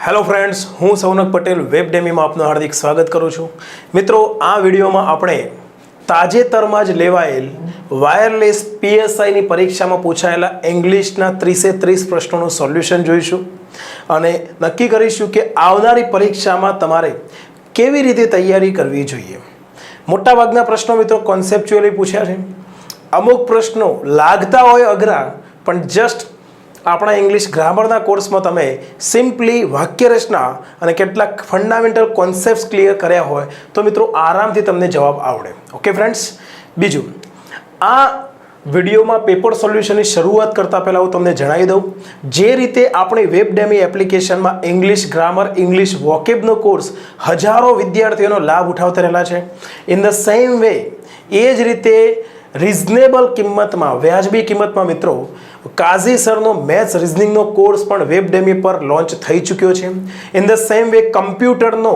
Hello friends, હું સૌનક પટેલ વેબડેમીમાં આપનું હાર્દિક સ્વાગત કરું છું. મિત્રો, આ વિડીયોમાં આપણે તાજેતરમાં જ લેવાયેલ વાયરલેસ પીએસઆઈની પરીક્ષામાં પૂછાયેલા ઇંગ્લિશના 30 પ્રશ્નોનું સોલ્યુશન જોઈશું અને નક્કી કરીશું કે આવનારી પરીક્ષામાં તમારે કેવી રીતે તૈયારી કરવી જોઈએ. મોટાભાગના પ્રશ્નો મિત્રો કોન્સેપ્ચ્યુઅલી પૂછ્યા છે. અમુક પ્રશ્નો લાગતા હોય અઘરા, પણ જસ્ટ આપણા ઇંગ્લિશ ગ્રામરના કોર્સમાં તમે સિમ્પલી વાક્યરચના અને કેટલાક ફંડામેન્ટલ કોન્સેપ્ટ્સ ક્લિયર કર્યા હોય તો મિત્રો આરામથી તમને જવાબ આવડે. ઓકે ફ્રેન્ડ્સ, બીજું આ વિડીયોમાં પેપર સોલ્યુશનની શરૂઆત કરતાં પહેલાં હું તમને જણાવી દઉં, જે રીતે આપણી વેબડેમી એપ્લિકેશનમાં ઇંગ્લિશ ગ્રામર, ઇંગ્લિશ વોકેબનો કોર્સ હજારો વિદ્યાર્થીઓનો લાભ ઉઠાવતા રહેલા છે, ઇન ધ સેમ વે એ જ રીતે રિઝનેબલ કિંમતમાં, વ્યાજબી કિંમતમાં મિત્રો કાઝી સરનો મેથ્સ રિઝનિંગનો કોર્સ પણ વેબડેમી પર લોન્ચ થઈ ચૂક્યો છે. ઇન ધ સેમ વે કમ્પ્યુટરનો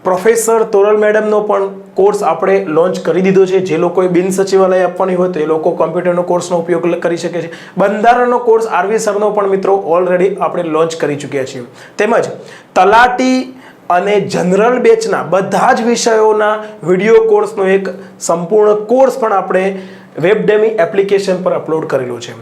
પ્રોફેસર તોરલ મેડમનો પણ કોર્સ આપણે લોન્ચ કરી દીધો છે. જે લોકોએ બિન સચિવાલય આપવાની હોય તો એ લોકો કમ્પ્યુટરનો કોર્સનો ઉપયોગ કરી શકે છે. બંધારણનો કોર્સ આરવી સરનો પણ મિત્રો ઓલરેડી આપણે લોન્ચ કરી ચૂક્યા છીએ. તેમજ તલાટી અને જનરલ બેચના બધા જ વિષયોના વિડીયો કોર્સનો એક સંપૂર્ણ કોર્સ પણ આપણે વેબડેમી એપ્લિકેશન પર અપલોડ કરેલો છે.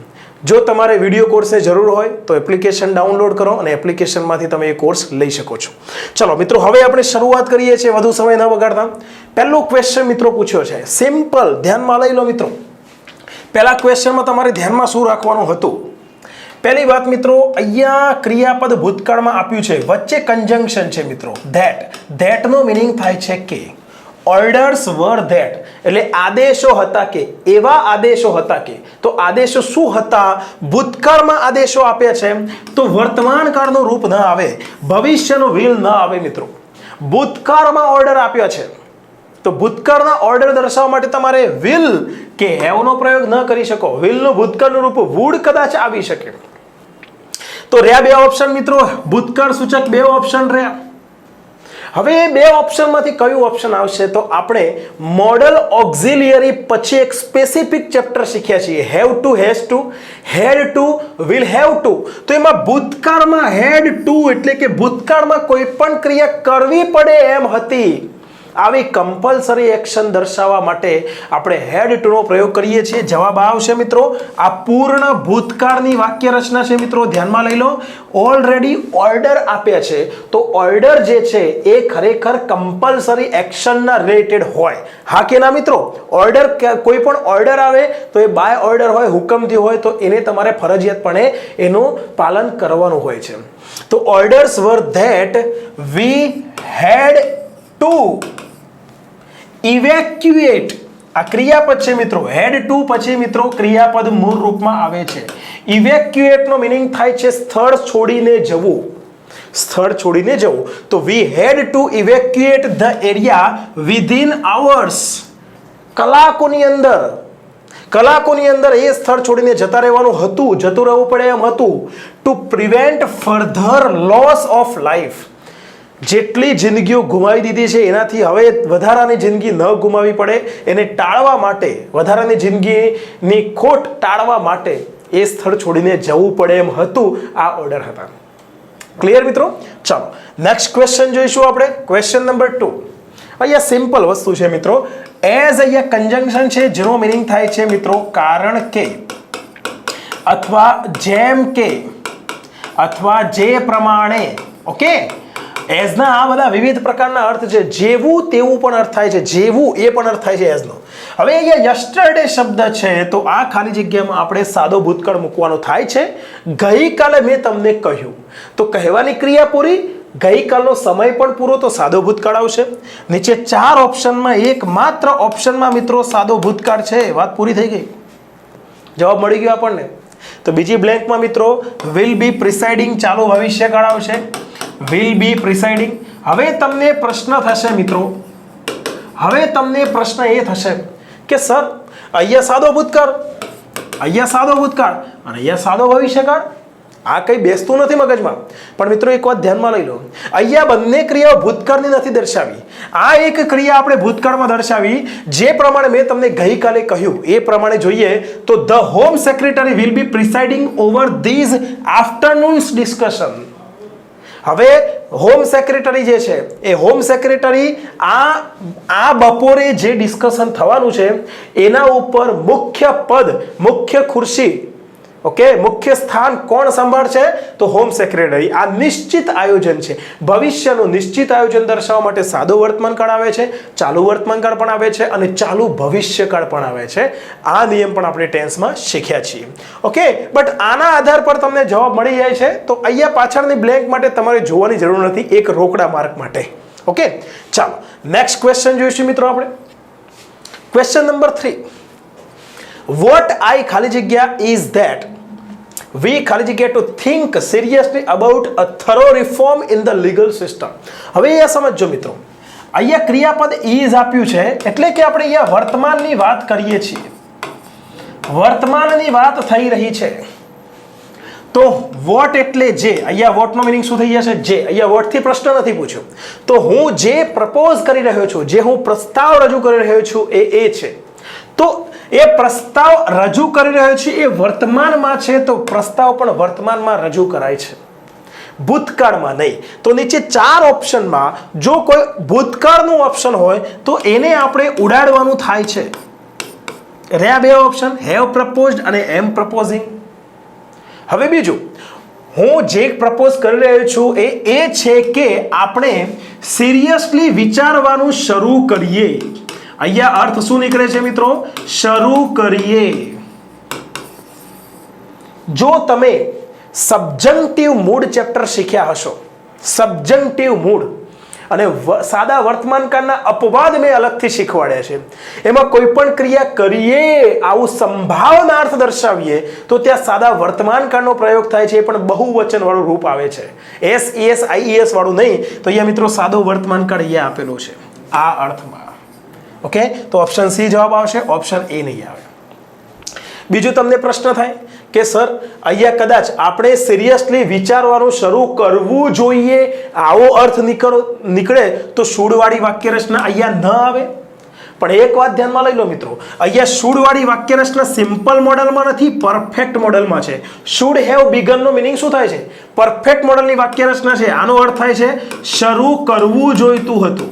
જો તમારે વિડીયો કોર્સની જરૂર હોય તો એપ્લિકેશન ડાઉનલોડ કરો અને એપ્લિકેશનમાંથી તમે એ કોર્સ લઈ શકો છો. ચલો મિત્રો, હવે આપણે શરૂઆત કરીએ છીએ વધુ સમય ન બગાડતા. પહેલો ક્વેશ્ચન મિત્રો પૂછ્યો છે, સિમ્પલ, ધ્યાનમાં લઈ લો મિત્રો. પહેલા ક્વેશ્ચનમાં તમારે ધ્યાનમાં શું રાખવાનું હતું? પહેલી વાત મિત્રો, અહીંયા ક્રિયાપદ ભૂતકાળમાં આપ્યું છે, વચ્ચે કન્જંક્શન છે મિત્રો, ધેટ નો મિનિંગ થાય છે કે ઓર્ડર્સ વર ધેટ, એટલે આદેશો હતા કે, એવા આદેશો હતા કે. તો આદેશો શું હતા? ભૂતકાળમાં આદેશો આપ્યા છે તો વર્તમાન કાળનું રૂપ ન આવે, ભવિષ્યનું વિલ ન આવે મિત્રો. ભૂતકાળમાં ઓર્ડર આપ્યા છે તો ભૂતકાળના ઓર્ડર દર્શાવવા માટે તમારે વિલ કે હેવનો પ્રયોગ ન કરી શકો. વિલનું ભૂતકાળનું રૂપ વુડ કદાચ આવી શકે. તો રહ્યા બે ઓપ્શન મિત્રો, ભૂતકાળ સૂચક બે ઓપ્શન રહ્યા. હવે એ બે ઓપ્શનમાંથી કયું ઓપ્શન આવશે? તો આપણે મોડલ ઓક્ઝિલિયરી પછી એક સ્પેસિફિક ચેપ્ટર શીખ્યા છીએ, have to, has to, had to, will have to. તો એમાં ભૂતકાળમાં હેડ ટુ એટલે કે ભૂતકાળમાં કોઈ પણ ક્રિયા કરવી પડે એમ હતી. આવી કમ્પલસરી એક્શન દર્શાવવા માટે આપણે હેડ ટુનો પ્રયોગ કરીએ છીએ. જવાબ આવશે મિત્રો, આ પૂર્ણ ભૂતકાળની વાક્ય રચના છે મિત્રો, ધ્યાનમાં લઈ લો. ઓલરેડી ઓર્ડર આપ્યા છે તો ઓર્ડર જે છે એ ખરેખર કમ્પલસરી એક્શનના રિલેટેડ હોય. હા કે ના મિત્રો? ઓર્ડર, કોઈ પણ ઓર્ડર આવે તો એ બાય ઓર્ડર હોય, હુકમથી હોય, તો એને તમારે ફરજિયાતપણે એનું પાલન કરવાનું હોય છે. તો orders were that we had to evacuate, આ ક્રિયાપદ છે મિત્રો. હેડ ટુ પછી મિત્રો ક્રિયાપદ મૂળ રૂપમાં આવે છે. ઇવેક્યુએટ નો મિનિંગ થાય છે સ્થળ છોડીને જવું, સ્થળ છોડીને જવું. તો we had to evacuate the area within hours, કલાકોની અંદર એ સ્થળ છોડીને જતા રહેવાનું હતું, જતું રહેવું પડે એમ હતું. Two prevent further loss of life, જેટલી જિંદગીઓ ગુમાવી દીધી છે એનાથી હવે વધારાની જિંદગી ન ગુમાવી પડે એને ટાળવા માટે, વધારાની જિંદગીની ખોટ ટાળવા માટે એ સ્થળ છોડીને જવું પડે એમ હતું. આ ઓર્ડર હતા. ક્લિયર મિત્રો? ચાલો નેક્સ્ટ ક્વેશ્ચન જોઈશું આપણે. Question number 2. અહીંયા સિમ્પલ વસ્તુ છે મિત્રો. એઝ અહીંયા કન્જંક્શન છે જેનો મિનિંગ થાય છે મિત્રો કારણ કે, અથવા જેમ કે, અથવા જે પ્રમાણે. ઓકે, એઝના આ બધા વિવિધ પ્રકારના અર્થ છે. જેવું તેવું પણ અર્થ થાય છે, જેવું એ પણ અર્થ થાય છે એઝનો. હવે અહીંયા યસ્ટરડે શબ્દ છે તો આ ખાલી જગ્યામાં આપણે સાદો ભૂતકાળ મૂકવાનો થાય છે. ગઈકાલે મેં તમને કહ્યું તો કહેવાની ક્રિયા પૂરી, ગઈકાલનો સમય પણ પૂરો તો સાદો ભૂતકાળ આવશે. નીચે 4 ઓપ્શનમાં એકમાત્ર ઓપ્શનમાં મિત્રો સાદો ભૂતકાળ છે. વાત પૂરી થઈ ગઈ, જવાબ મળી ગયો આપણને. તો બીજી બ્લેન્કમાં મિત્રો વિલ બી પ્રિસાઇડિંગ ચાલુ ભવિષ્યકાળ આવશે, વિલ બી પ્રિસાઇડિંગ. હવે તમને પ્રશ્ન થશે મિત્રો, હવે તમને પ્રશ્ન એ થશે કે સર અહીંયા સાદો ભૂતકાળ, અહીંયા સાદો ભૂતકાળ અને અહીંયા સાદો ભવિષ્યકાળ, આ કંઈ બેસતું નથી મગજમાં. પણ મિત્રો એક વાત ધ્યાનમાં લઈ લો, અહીંયા બંને ક્રિયાઓ ભૂતકાળની નથી દર્શાવી. આ એક ક્રિયા આપણે ભૂતકાળમાં દર્શાવી, જે પ્રમાણે મેં તમને ગઈકાલે કહ્યું એ પ્રમાણે જોઈએ તો the home secretary will be presiding over these afternoon's discussion. હવે હોમ સેક્રેટરી જે છે એ હોમ સેક્રેટરી આ બપોરે જે ડિસ્કશન થવાનું છે એના ઉપર મુખ્ય પદ, મુખ્ય ખુરશી, ઓકે, મુખ્ય સ્થાન કોણ સંભાળશે? તો હોમ સેક્રેટરી. આ નિશ્ચિત આયોજન છે. ભવિષ્યનું નિશ્ચિત આયોજન દર્શાવવા માટે સાદો વર્તમાનકાળ આવે છે, ચાલુ વર્તમાનકાળ પણ આવે છે અને ચાલુ ભવિષ્યકાળ પણ આવે છે. આ નિયમ પણ આપણે ટેન્સમાં શીખ્યા છીએ. ઓકે, બટ આના આધાર પર તમને જવાબ મળી જાય છે. તો અહીંયા પાછળની બ્લેન્ક માટે તમારે જોવાની જરૂર નથી, એક રોકડા માર્ક માટે. ઓકે, ચાલો નેક્સ્ટ ક્વેશ્ચન જોઈશું મિત્રો આપણે. Question number 3. What I ખાલી જગ્યા is that we ખાલી જગ્યા to think seriously about a thorough reform in the legal system. હવે એ સમજો મિત્રો, અહીંયા ક્રિયાપદ is આપ્યું છે એટલે કે આપણે અહીંયા વર્તમાનની વાત કરીએ છીએ. વર્તમાનની વાત થઈ રહી છે. તો વોટ એટલે જે. અહીંયા વોટનો મિનિંગ શું થઈ જશે? જે. અહીંયા વોટથી પ્રશ્ન નથી પૂછ્યો. તો હું જે પ્રપોઝ કરી રહ્યો છું, જે હું પ્રસ્તાવ રજૂ કરી રહ્યો છું એ છે. તો એ પ્રસ્તાવ રજૂ કરી રહ્યો છે એ વર્તમાનમાં છે, તો પ્રસ્તાવ પણ વર્તમાનમાં રજૂ કરાય છે, ભૂતકાળમાં નહીં. તો નીચે 4 ઓપ્શનમાં જો કોઈ ભૂતકાળનું ઓપ્શન હોય તો એને આપણે ઉડાડવાનું થાય છે. રહ્યા 2 ઓપ્શન, હેવ પ્રપોઝડ અને એમ પ્રપોઝિંગ. હવે બીજું, હું જે પ્રપોઝ કરી રહ્યો છું એ છે કે આપણે સિરિયસલી વિચારવાનું શરૂ કરીએ. અહીંયા અર્થ શું નીકળે છે મિત્રો? શરૂ કરીએ. જો તમે સબજંક્ટિવ મૂડ ચેપ્ટર શીખ્યા હશો, સબજંક્ટિવ મૂડ અને સાદા વર્તમાનકાળના અપવાદ મેં અલગથી શીખવાડ્યા છે. એમાં કોઈ પણ ક્રિયા કરીએ આવું સંભાવનાર્થ દર્શાવીએ તો ત્યાં સાદા વર્તમાનકાળનો પ્રયોગ થાય છે, એ પણ બહુવચન વાળું રૂપ આવે છે, SES IES વાળું નહીં. તો અહીંયા મિત્રો સાદો વર્તમાનકાળ અહીંયા આપેલો છે આ અર્થમાં. ઓકે, તો ઓપ્શન સી જવાબ આવશે, ઓપ્શન એ નહીં આવે. બીજું તમને પ્રશ્ન થાય કે સર અહીંયા કદાચ આપણે સિરિયસલી વિચારવાનું શરૂ કરવું જોઈએ આવો અર્થ નીકળે તો શુડવાળી વાક્ય રચના અહીંયા ન આવે. પણ એક વાત ધ્યાનમાં લઈ લો મિત્રો, અહીંયા શુડવાળી વાક્ય રચના સિમ્પલ મોડલમાં નથી, પરફેક્ટ મોડલમાં છે. શુડ હેવ બીગન નો મિનિંગ શું થાય છે? પરફેક્ટ મોડલની વાક્ય રચના છે. આનો અર્થ થાય છે શરૂ કરવું જોઈતું હતું,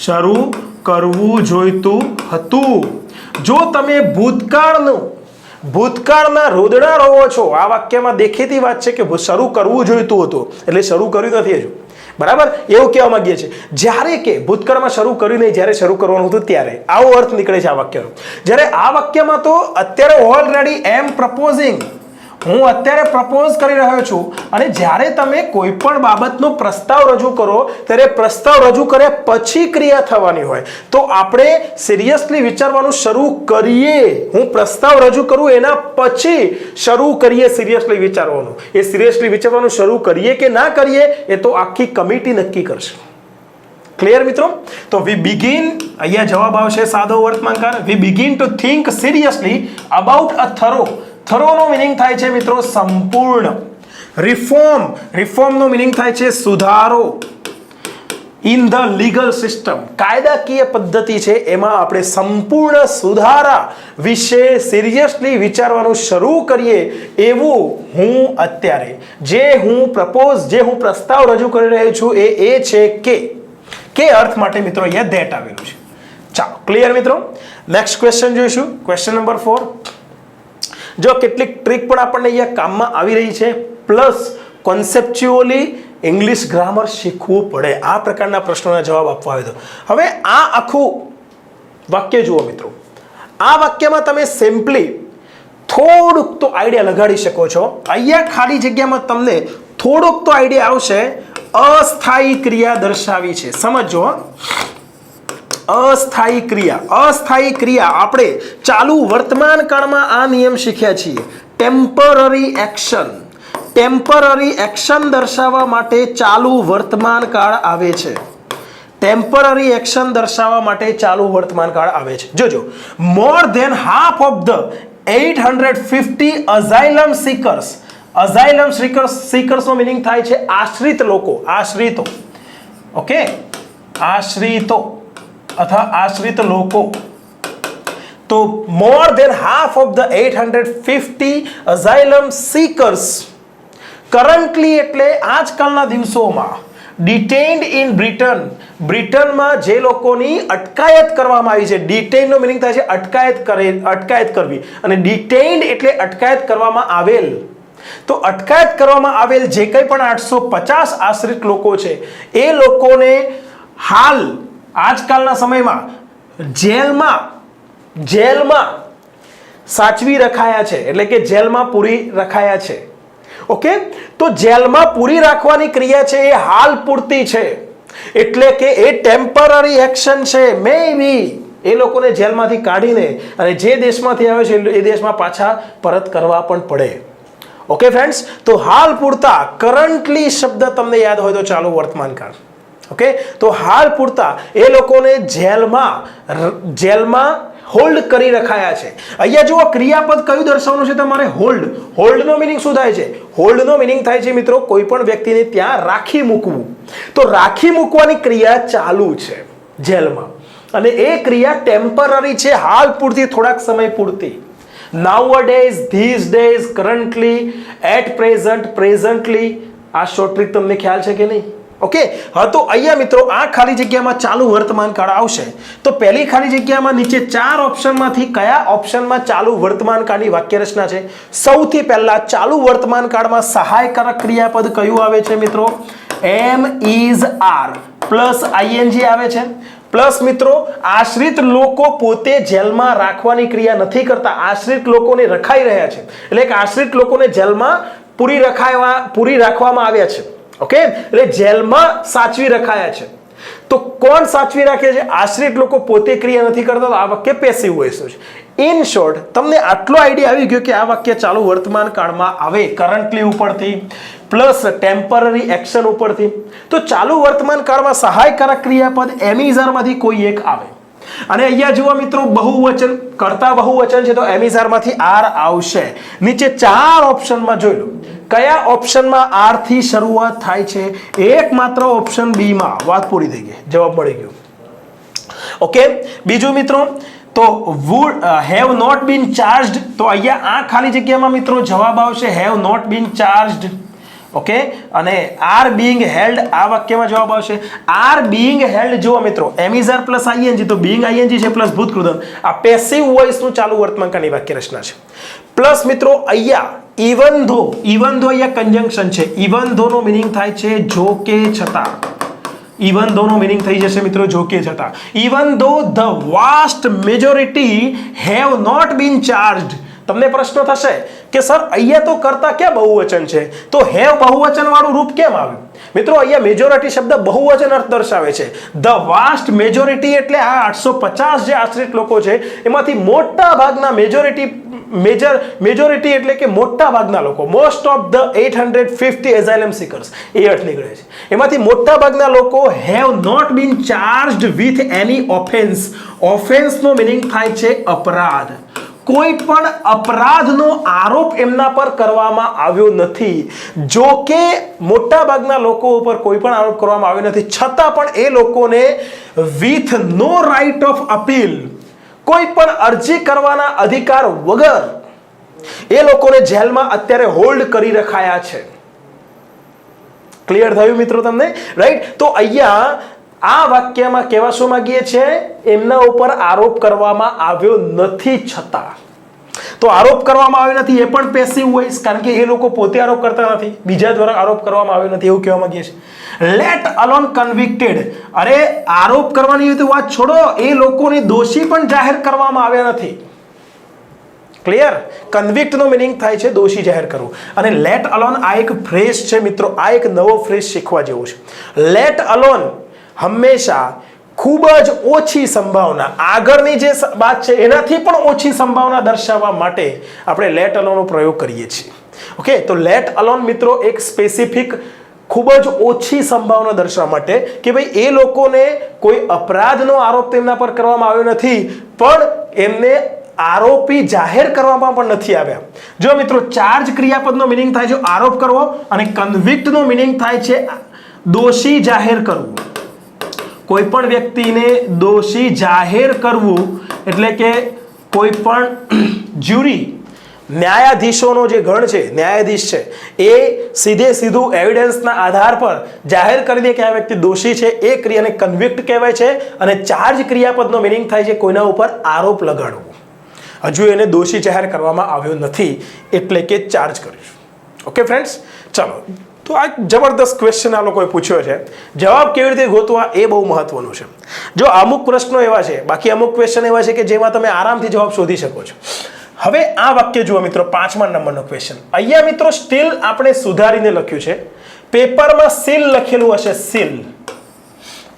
શરૂ કરવું જોઈતું હતું. જો તમે ભૂતકાળના રોદડા રહો છો, આ વાક્યમાં દેખીતી વાત છે કે શરૂ કરવું જોઈતું હતું એટલે શરૂ કર્યું નથી હજુ, બરાબર? એવું કહેવા માંગીએ છીએ. જ્યારે કે ભૂતકાળમાં શરૂ કર્યું નહીં, જ્યારે શરૂ કરવાનું હતું ત્યારે, આવો અર્થ નીકળે છે આ વાક્યનો. જ્યારે આ વાક્યમાં તો અત્યારે ઓલરેડી એમ પ્રપોઝિંગ, હું અત્યારે પ્રપોઝ કરી રહ્યો છું. અને જ્યારે તમે કોઈ પણ બાબતનો પ્રસ્તાવ રજૂ કરો ત્યારે પ્રસ્તાવ રજૂ કર્યા પછી ક્રિયા થવાની હોય. તો આપણે સિરિયસલી વિચારવાનું શરૂ કરીએ, હું પ્રસ્તાવ રજૂ કરું એના પછી શરૂ કરીએ સિરિયસલી વિચારવાનું. એ સિરિયસલી વિચારવાનું શરૂ કરીએ કે ના કરીએ એ તો આખી કમિટી નક્કી કરશે. ક્લિયર મિત્રો? તો વી બિગિન, અહીંયા જવાબ આવશે સાદો વર્તમાનકાળ. We begin to think seriously about a throw. થરોનો મિનિંગ થાય છે મિત્રો સંપૂર્ણ. રિફોર્મ નો મિનિંગ થાય છે સુધારો. ઇન ધ લીગલ સિસ્ટમ, કાયદાકીય પદ્ધતિ છે એમાં આપણે સંપૂર્ણ સુધારા વિશે સિરિયસલી વિચારવાનું શરૂ કરીએ એવું હું અત્યારે જે હું પ્રસ્તાવ રજૂ કરી રહ્યો છું એ છે કે અર્થ માટે મિત્રો અહીંયા ધેટ આવેલું છે. ચાલો ક્લિયર મિત્રો? નેક્સ્ટ ક્વેશ્ચન જોઈશું. Question number 4. જો કેટલીક ટ્રીક પણ આપણને અહીંયા કામમાં આવી રહી છે, પ્લસ કોન્સેપ્ચ્યુઅલી ઇંગ્લિશ ગ્રામર શીખવું પડે આ પ્રકારના પ્રશ્નોના જવાબ આપવા હોય તો. હવે આ આખું વાક્ય જુઓ મિત્રો. આ વાક્યમાં તમે સિમ્પલી થોડુંક તો આઈડિયા લગાડી શકો છો. અહીંયા ખાલી જગ્યામાં તમને થોડુંક તો આઈડિયા આવશે. અસ્થાયી ક્રિયા દર્શાવી છે, સમજો. અસ્થાયી ક્રિયા આપણે ચાલુ વર્તમાન કાળમાં આ નિયમ શીખ્યા છીએ. ટેમ્પરરી એક્શન દર્શાવવા માટે ચાલુ વર્તમાન કાળ આવે છે. ટેમ્પરરી એક્શન દર્શાવવા માટે ચાલુ વર્તમાન કાળ આવે છે. જોજો, more than half of the 850 asylum seekers નો મિનિંગ થાય છે આશ્રિત લોકો, આશ્રિતો. ઓકે, આશ્રિતો અથવા આશ્રિત લોકો. તો more than half of the 850 asylum seekers currently એટલે આજકાલના દિવસોમાં. ડિટેઇન્ડ ઇન બ્રિટન, બ્રિટનમાં જે લોકોની અટકાયત કરવામાં આવી છે. ડિટેઇનનો મિનિંગ થાય છે અટકાયત કરવી, અને ડિટેઇન્ડ એટલે અટકાયત કરવામાં આવેલ. તો અટકાયત કરવામાં આવેલ જે કંઈ પણ 850 આશ્રિત લોકો છે એ લોકોને હાલ આજકાલના સમયમાં જેલમાં સાચવી રખાયા છે, એટલે કે જેલમાં પૂરી રખાયા છે. ઓકે, તો જેલમાં પૂરી રાખવાની ક્રિયા છે એ હાલ પૂરતી છે, એટલે કે એ ટેમ્પરરી એક્શન છે. મે બી એ લોકોને જેલમાંથી કાઢીને અને જે દેશમાંથી આવે છે એ દેશમાં પાછા પરત કરવા પણ પડે. ઓકે ફ્રેન્ડ્સ, તો હાલ પૂરતા કરન્ટલી શબ્દ તમને યાદ હોય તો ચાલુ વર્તમાન કાળ. ઓકે, તો હાલ પૂરતા એ લોકોને જેલમાં હોલ્ડ કરી રખાયા છે. અહીંયા જુઓ ક્રિયાપદ કયું દર્શાવવાનું છે તમારે? હોલ્ડ. હોલ્ડનો મિનિંગ શું થાય છે? હોલ્ડનો મિનિંગ થાય છે મિત્રો કોઈ પણ વ્યક્તિને ત્યાં રાખી મૂકવું. તો રાખી મૂકવાની ક્રિયા ચાલુ છે જેલમાં, અને એ ક્રિયા ટેમ્પરરી છે, હાલ પૂરતી, થોડાક સમય પૂરતી. Nowadays, these days, currently, at present, presently. આ શોર્ટ ટ્રીક તમને ખ્યાલ છે કે નહીં? ઓકે, હા, તો અહીંયા મિત્રો આ ખાલી જગ્યામાં ચાલુ વર્તમાન કાળ આવશે. તો પહેલી ખાલી જગ્યામાં નીચે 4 ઓપ્શનમાંથી કયા ઓપ્શનમાં ચાલુ વર્તમાન કાળની વાક્ય રચના છે? સૌથી પહેલા ચાલુ વર્તમાન કાળમાં સહાયકારક ક્રિયાપદ કયું આવે છે મિત્રો? એમ ઇઝ આર પ્લસ આઈએનજી આવે છે. પ્લસ મિત્રો આશ્રિત લોકો પોતે જેલમાં રાખવાની ક્રિયા નથી કરતા, આશ્રિત લોકોને રખાઈ રહ્યા છે, એટલે કે આશ્રિત લોકોને જેલમાં પૂરી રાખવામાં આવ્યા છે. ઓકે, એટલે જેલમાં સાચવી રખાયા છે. તો કોણ સાચવી રાખે છે? આશ્રિત લોકો પોતે ક્રિયા નથી કરતા, તો આ વાક્ય પેસિવ વોઇસ છે. ઇન શોર્ટ, તમને આટલો આઈડિયા આવી ગયો કે આ વાક્ય ચાલુ વર્તમાન કાળમાં આવે કરન્ટલી ઉપરથી પ્લસ ટેમ્પરરી એક્શન ઉપરથી. તો ચાલુ વર્તમાન કાળમાં સહાયકારક ક્રિયાપદ એમિઝારમાંથી કોઈ એક આવે. અને અહીંયા જુઓ મિત્રો બહુવચન કરતા બહુવચન છે, તો એમિઝારમાંથી આર આવશે. નીચે 4 ઓપ્શનમાં જોઈ લો કયા ઓપ્શનમાં આર થી શરૂઆત થાય છે? એકમાત્ર ઓપ્શન બી માં. વાત પૂરી થઈ ગઈ, જવાબ મળી ગયો. ઓકે, બીજું મિત્રો તો would have not been charged. તો અહીંયા આ ખાલી જગ્યામાં મિત્રો જવાબ આવશે have not been charged. Okay, અને આર બીઇંગ હેલ્ડ આ વાક્યમાં જવાબ આવશે આર બીઇંગ હેલ્ડ. જુઓ મિત્રો એમિઝાર પ્લસ આઈએનજી, તો બીઇંગ આઈએનજી છે પ્લસ ભૂતકૃદમ. આ પેસિવ વોઇસનું ચાલુ વર્તમાન કાળની વાક્ય રચના છે. પ્લસ મિત્રો અહીંયા ઇવન ધો અહીંયા કંજંક્શન છે. ઇવન ધો નો મિનિંગ થાય છે જો કે છતાં. ઇવન ધો નો મિનિંગ થઈ જશે મિત્રો જો કે છતાં. Even though the vast majority have not been charged. તમને પ્રશ્ન થશે કે સર અહીંયા તો કરતા ક્યાં બહુવચન છે, તો હેવ બહુવચન વાળું રૂપ કેમ આવ્યું? મિત્રો અહીંયા મેજોરિટી શબ્દ બહુવચન અર્થ દર્શાવે છે. ધ વાસ્ટ મેજોરિટી એટલે આ 850 જે આશ્રિત લોકો છે એમાંથી મોટા ભાગના મેજોરિટી એટલે કે મોટા ભાગના લોકો, most of the 850 asylum seekers એ અર્થ નીકળે છે. એમાંથી મોટા ભાગના લોકો have not been charged with any offence. ઓફેન્સનો મિનિંગ થાય છે અપરાધ. કોઈ પણ અપરાધનો આરોપ એમના પર કરવામાં આવ્યો નથી. જો કે મોટા ભાગના લોકો ઉપર કોઈ પણ આરોપ કરવામાં આવ્યો નથી, છતાં પણ એ લોકોને with no right of appeal, કોઈ પણ અરજી કરવાના અધિકાર વગર એ લોકોને જેલમાં અત્યારે હોલ્ડ કરી રખાયા છે. ક્લિયર થયું મિત્રો તમને? રાઈટ. તો અહીંયા આ વાક્યમાં કહેવા શું માંગીએ છે? એમના ઉપર આરોપ કરવામાં આવ્યો નથી, છતાં. તો આરોપ કરવામાં આવ્યો નથી એ પણ પેસિવ વોઇસ, કારણ કે એ લોકો પોતે આરોપ કરતા નથી, બીજા દ્વારા આરોપ કરવામાં આવ્યો નથી એવું કહેવા માંગીએ છીએ. Let alone convicted. અરે આરોપ કરવાની તો વાત છોડો, એ લોકોને દોષી પણ જાહેર કરવામાં આવ્યા નથી. ક્લિયર? કન્વિક્ટ નો મિનિંગ થાય છે દોષી જાહેર કરવું. અને લેટ અલોન આ એક ફ્રેઝ છે મિત્રો, આ એક નવો ફ્રેઝ શીખવા જેવો છે. લેટ અલોન હંમેશા ખૂબ જ ઓછી સંભાવના, આગળની જે વાત છે એનાથી પણ ઓછી સંભાવના દર્શાવવા માટે આપણે લેટ અલોનનો પ્રયોગ કરીએ છીએ. ઓકે, તો લેટ અલોન મિત્રો એક સ્પેસિફિક ખૂબ જ ઓછી સંભાવના દર્શાવવા માટે કે ભાઈ એ લોકોને કોઈ અપરાધનો આરોપ તેમના પર કરવામાં આવ્યો નથી, પણ એમને આરોપી જાહેર કરવામાં પણ નથી આવ્યા. જો મિત્રો ચાર્જ ક્રિયાપદનો મિનિંગ થાય છે આરોપ કરવો, અને કન્વિક્ટનો મિનિંગ થાય છે દોષી જાહેર કરવું. કોઈ પણ વ્યક્તિને દોષી જાહેર કરવું એટલે કે કોઈ પણ જ્યુરી ન્યાયાધીશોનો જે ગણ છે, ન્યાયાધીશ છે, એ સીધું એવિડન્સના આધાર પર જાહેર કરી દે કે આ વ્યક્તિ દોષી છે, એ ક્રિયાને કન્વિક્ટ કહેવાય છે. અને ચાર્જ ક્રિયાપદનો મિનિંગ થાય છે કોઈના ઉપર આરોપ લગાડવો. હજુ એને દોષી જાહેર કરવામાં આવ્યો નથી એટલે કે ચાર્જ કરીશું. ઓકે ફ્રેન્ડ્સ, ચલો. તો આ જબરદસ્ત ક્વેશ્ચન આ લોકોએ પૂછ્યો છે. જવાબ કેવી રીતે ગોતવા એ બહુ મહત્વનું છે. જો અમુક પ્રશ્નો એવા છે, બાકી અમુક ક્વેશ્ચન એવા છે કે જેમાં તમે આરામથી જવાબ શોધી શકો છો. હવે આ વાક્ય જુઓ મિત્રો, 5મા નંબરનો ક્વેશ્ચન. અહીંયા મિત્રો સ્ટીલ આપણે સુધારીને લખ્યું છે. પેપરમાં સીલ લખેલું હશે, સીલ.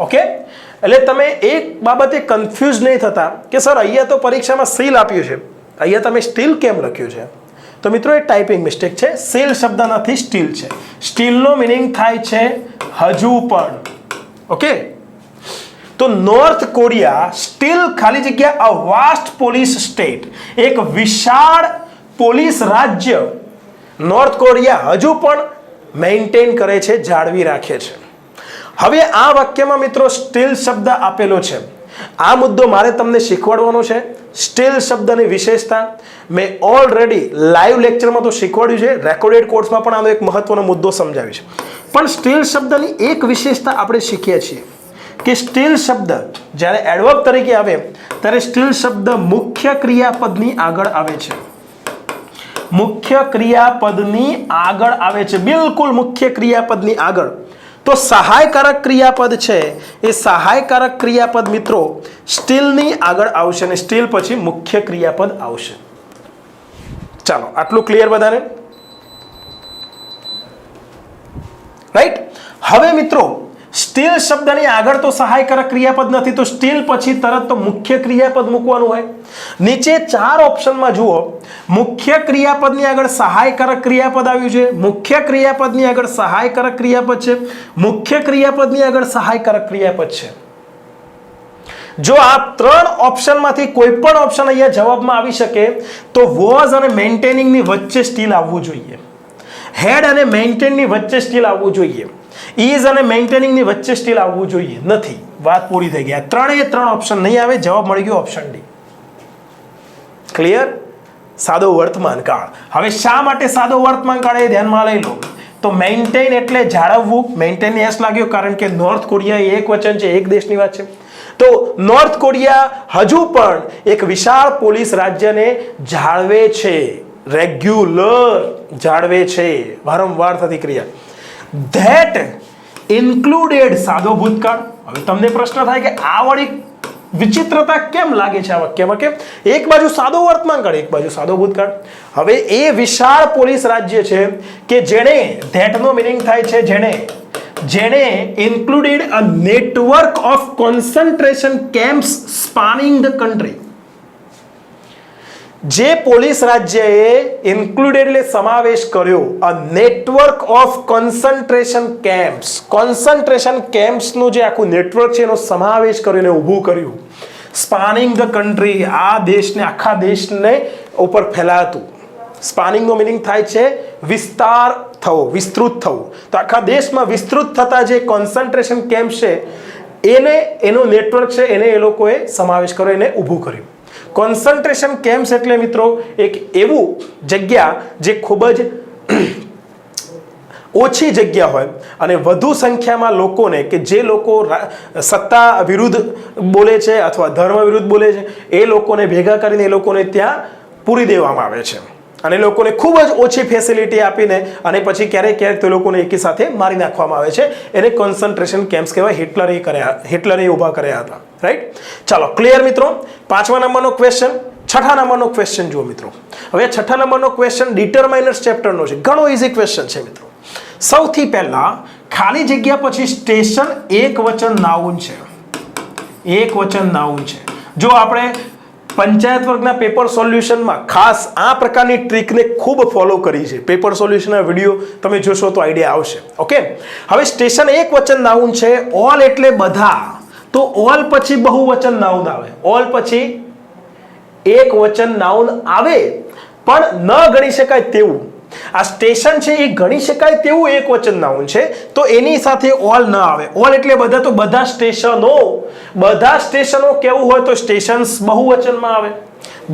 ઓકે, એટલે તમે એક બાબતે કન્ફ્યુઝ નહીં થતા કે સર અહીંયા તો પરીક્ષામાં સીલ આપ્યું છે, અહીંયા તમે સ્ટીલ કેમ લખ્યું છે? તો મિત્રો એ ટાઈપિંગ મિસ્ટેક છે. સીલ શબ્દ નથી, સ્ટીલ છે. સ્ટીલનો મિનિંગ થાય છે હજુ પણ. ઓકે, તો નોર્થ કોરિયા સ્ટીલ ખાલી જગ્યા અ વાસ્ટ પોલીસ સ્ટેટ, એક વિશાળ પોલીસ રાજ્ય નોર્થ કોરિયા હજુ પણ મેન્ટેન કરે છે, જાળવી રાખે છે. હવે આ વાક્યમાં મિત્રો સ્ટીલ શબ્દ આપેલો છે. આ મુદ્દો મારે તમને શીખવાડવાનો છે. સ્ટીલ શબ્દની વિશેષતા મેં ઓલરેડી લાઈવ લેક્ચરમાં તો શીખવાડ્યું છે, રેકોર્ડેડ કોર્સમાં પણ આનો એક મહત્વનો મુદ્દો સમજાવ્યો છે. પણ સ્ટીલ શબ્દની એક વિશેષતા આપણે શીખીએ છીએ કે સ્ટીલ શબ્દ જ્યારે એડવર્બ તરીકે આવે ત્યારે સ્ટીલ શબ્દ મુખ્ય ક્રિયાપદની આગળ આવે છે. મુખ્ય ક્રિયાપદની આગળ આવે છે, બિલકુલ મુખ્ય ક્રિયાપદની આગળ. તો સહાયકારક ક્રિયાપદ છે, એ સહાયકારક ક્રિયાપદ મિત્રો સ્ટીલની આગળ આવશે અને સ્ટીલ પછી મુખ્ય ક્રિયાપદ આવશે. ચાલો, આટલું ક્લિયર બધાને? રાઈટ. હવે મિત્રો સ્ટીલ શબ્દની આગળ તો સહાયકારક ક્રિયાપદ નથી, તો સ્ટીલ પછી તરત તો મુખ્ય ક્રિયાપદ મૂકવાનું હોય. નીચે 4 ઓપ્શનમાં જુઓ, મુખ્ય ક્રિયાપદની આગળ સહાયકારક ક્રિયાપદ આવ્યું છે, મુખ્ય ક્રિયાપદની આગળ સહાયકારક ક્રિયાપદ છે, મુખ્ય ક્રિયાપદની આગળ સહાયકારક ક્રિયાપદ છે. જો આ 3 ઓપ્શનમાંથી કોઈ પણ ઓપ્શન અહીંયા જવાબમાં આવી શકે તો વોઝ અને મેન્ટેનિંગની વચ્ચે સ્ટીલ આવવું જોઈએ, હેડ અને મેન્ટેનની વચ્ચે સ્ટીલ આવવું જોઈએ, ઇઝ અને મેન્ટેનિંગની વચ્ચે સ્ટીલ આવવું જોઈએ. નથી, વાત પૂરી થઈ ગઈ. 3 ઓપ્શન નહીં આવે, જવાબ મળી ગયો ઓપ્શન ડી. ક્લિયર? સાદો વર્તમાન કાળ. હવે શા માટે સાદો વર્તમાન કાળ એ ધ્યાનમાં લઈ લો. તો મેન્ટેન એટલે જાળવવું, મેન્ટેન એસ લાગ્યો કારણ કે નોર્થ કોરિયા એ એક વચન છે, એક દેશની વાત છે. તો નોર્થ કોરિયા હજુ પણ એક વિશાળ પોલીસ રાજ્યને જાળવે છે, રેગ્યુલર જાળવે છે, વારંવાર થતી ક્રિયા. ધેટ ઇન્ક્લુડેડ સાદો ભૂતકાળ. હવે તમને પ્રશ્ન થાય કે આ વળી વિચિત્રતા કેમ લાગે છે આ વાક્યમાં, કે એક બાજુ સાદો વર્તમાન કાળ, એક બાજુ સાદો ભૂતકાળ. હવે એ વિશાળ પોલીસ રાજ્ય છે કે જેણે, ધેટનો મિનિંગ થાય છે જેણે included a network of concentration camps spanning the country. જે પોલીસ રાજ્યએ ઇન્ક્લુડેડ એટલે સમાવેશ કર્યો a network of concentration camps, concentration કેમ્પ્સનું જે આખું નેટવર્ક છે એનો સમાવેશ કર્યો, એને ઊભું કર્યું. સ્પાનિંગ ધ કન્ટ્રી, આ દેશને, આખા દેશને ઉપર ફેલાતું. સ્પાનિંગનો મિનિંગ થાય છે વિસ્તાર થવો, વિસ્તૃત થવું. તો આખા દેશમાં વિસ્તૃત થતા જે કોન્સન્ટ્રેશન કેમ્પ છે એનો નેટવર્ક છે, એને એ લોકોએ સમાવેશ કર્યો, એને ઊભું કર્યું. કોન્સન્ટ્રેશન કેમ્પ્સ એટલે મિત્રો એક એવું જગ્યા જે ખૂબ જ ઓછી જગ્યા હોય અને વધુ સંખ્યામાં લોકોને, કે જે લોકો સત્તા વિરુદ્ધ બોલે છે અથવા ધર્મ વિરુદ્ધ બોલે છે, એ લોકોને ભેગા કરીને એ લોકોને ત્યાં પૂરી દેવામાં આવે છે અને લોકોને ખૂબ જ ઓછી ફેસિલિટી આપીને અને પછી ક્યારેક તે લોકોને એકી સાથે મારી નાખવામાં આવે છે. એને કોન્સન્ટ્રેશન કેમ્પ્સ કહેવાય. હિટલરે ઊભા કર્યા હતા. રાઈટ? ચાલો, ક્લિયર મિત્રો? 5મા નંબરનો ક્વેશ્ચન. 6થા નંબરનો ક્વેશ્ચન જુઓ મિત્રો. હવે 6થા નંબરનો ક્વેશ્ચન ડિટરમાઇનર્સ ચેપ્ટરનો છે. ઘણો ઇઝી ક્વેશ્ચન છે મિત્રો. સૌથી પહેલા ખાલી જગ્યા પછી સ્ટેશન એક વચન નાઉન છે. એક વચન નાઉન છે. જો આપણે પંચાયત વર્ગના પેપર સોલ્યુશનમાં ખાસ આ પ્રકારની ટ્રીકને ખૂબ ફોલો કરી છે. પેપર સોલ્યુશનના વિડીયો તમે જોશો તો આઈડિયા આવશે. ઓકે, હવે સ્ટેશન એક વચન નાઉન છે. ઓલ એટલે બધા, તો ઓલ પછી બહુવચન નાઉન આવે. ઓલ પછી એક વચન નાઉન આવે પણ ન ગણી શકાય તેવું. આ સ્ટેશન છે એ ગણી શકાય તેવું એક વચન નાઉન છે, તો એની સાથે ઓલ ન આવે. ઓલ એટલે બધા, તો બધા સ્ટેશનો. બધા સ્ટેશનો કેવું હોય તો સ્ટેશન્સ બહુવચનમાં આવે.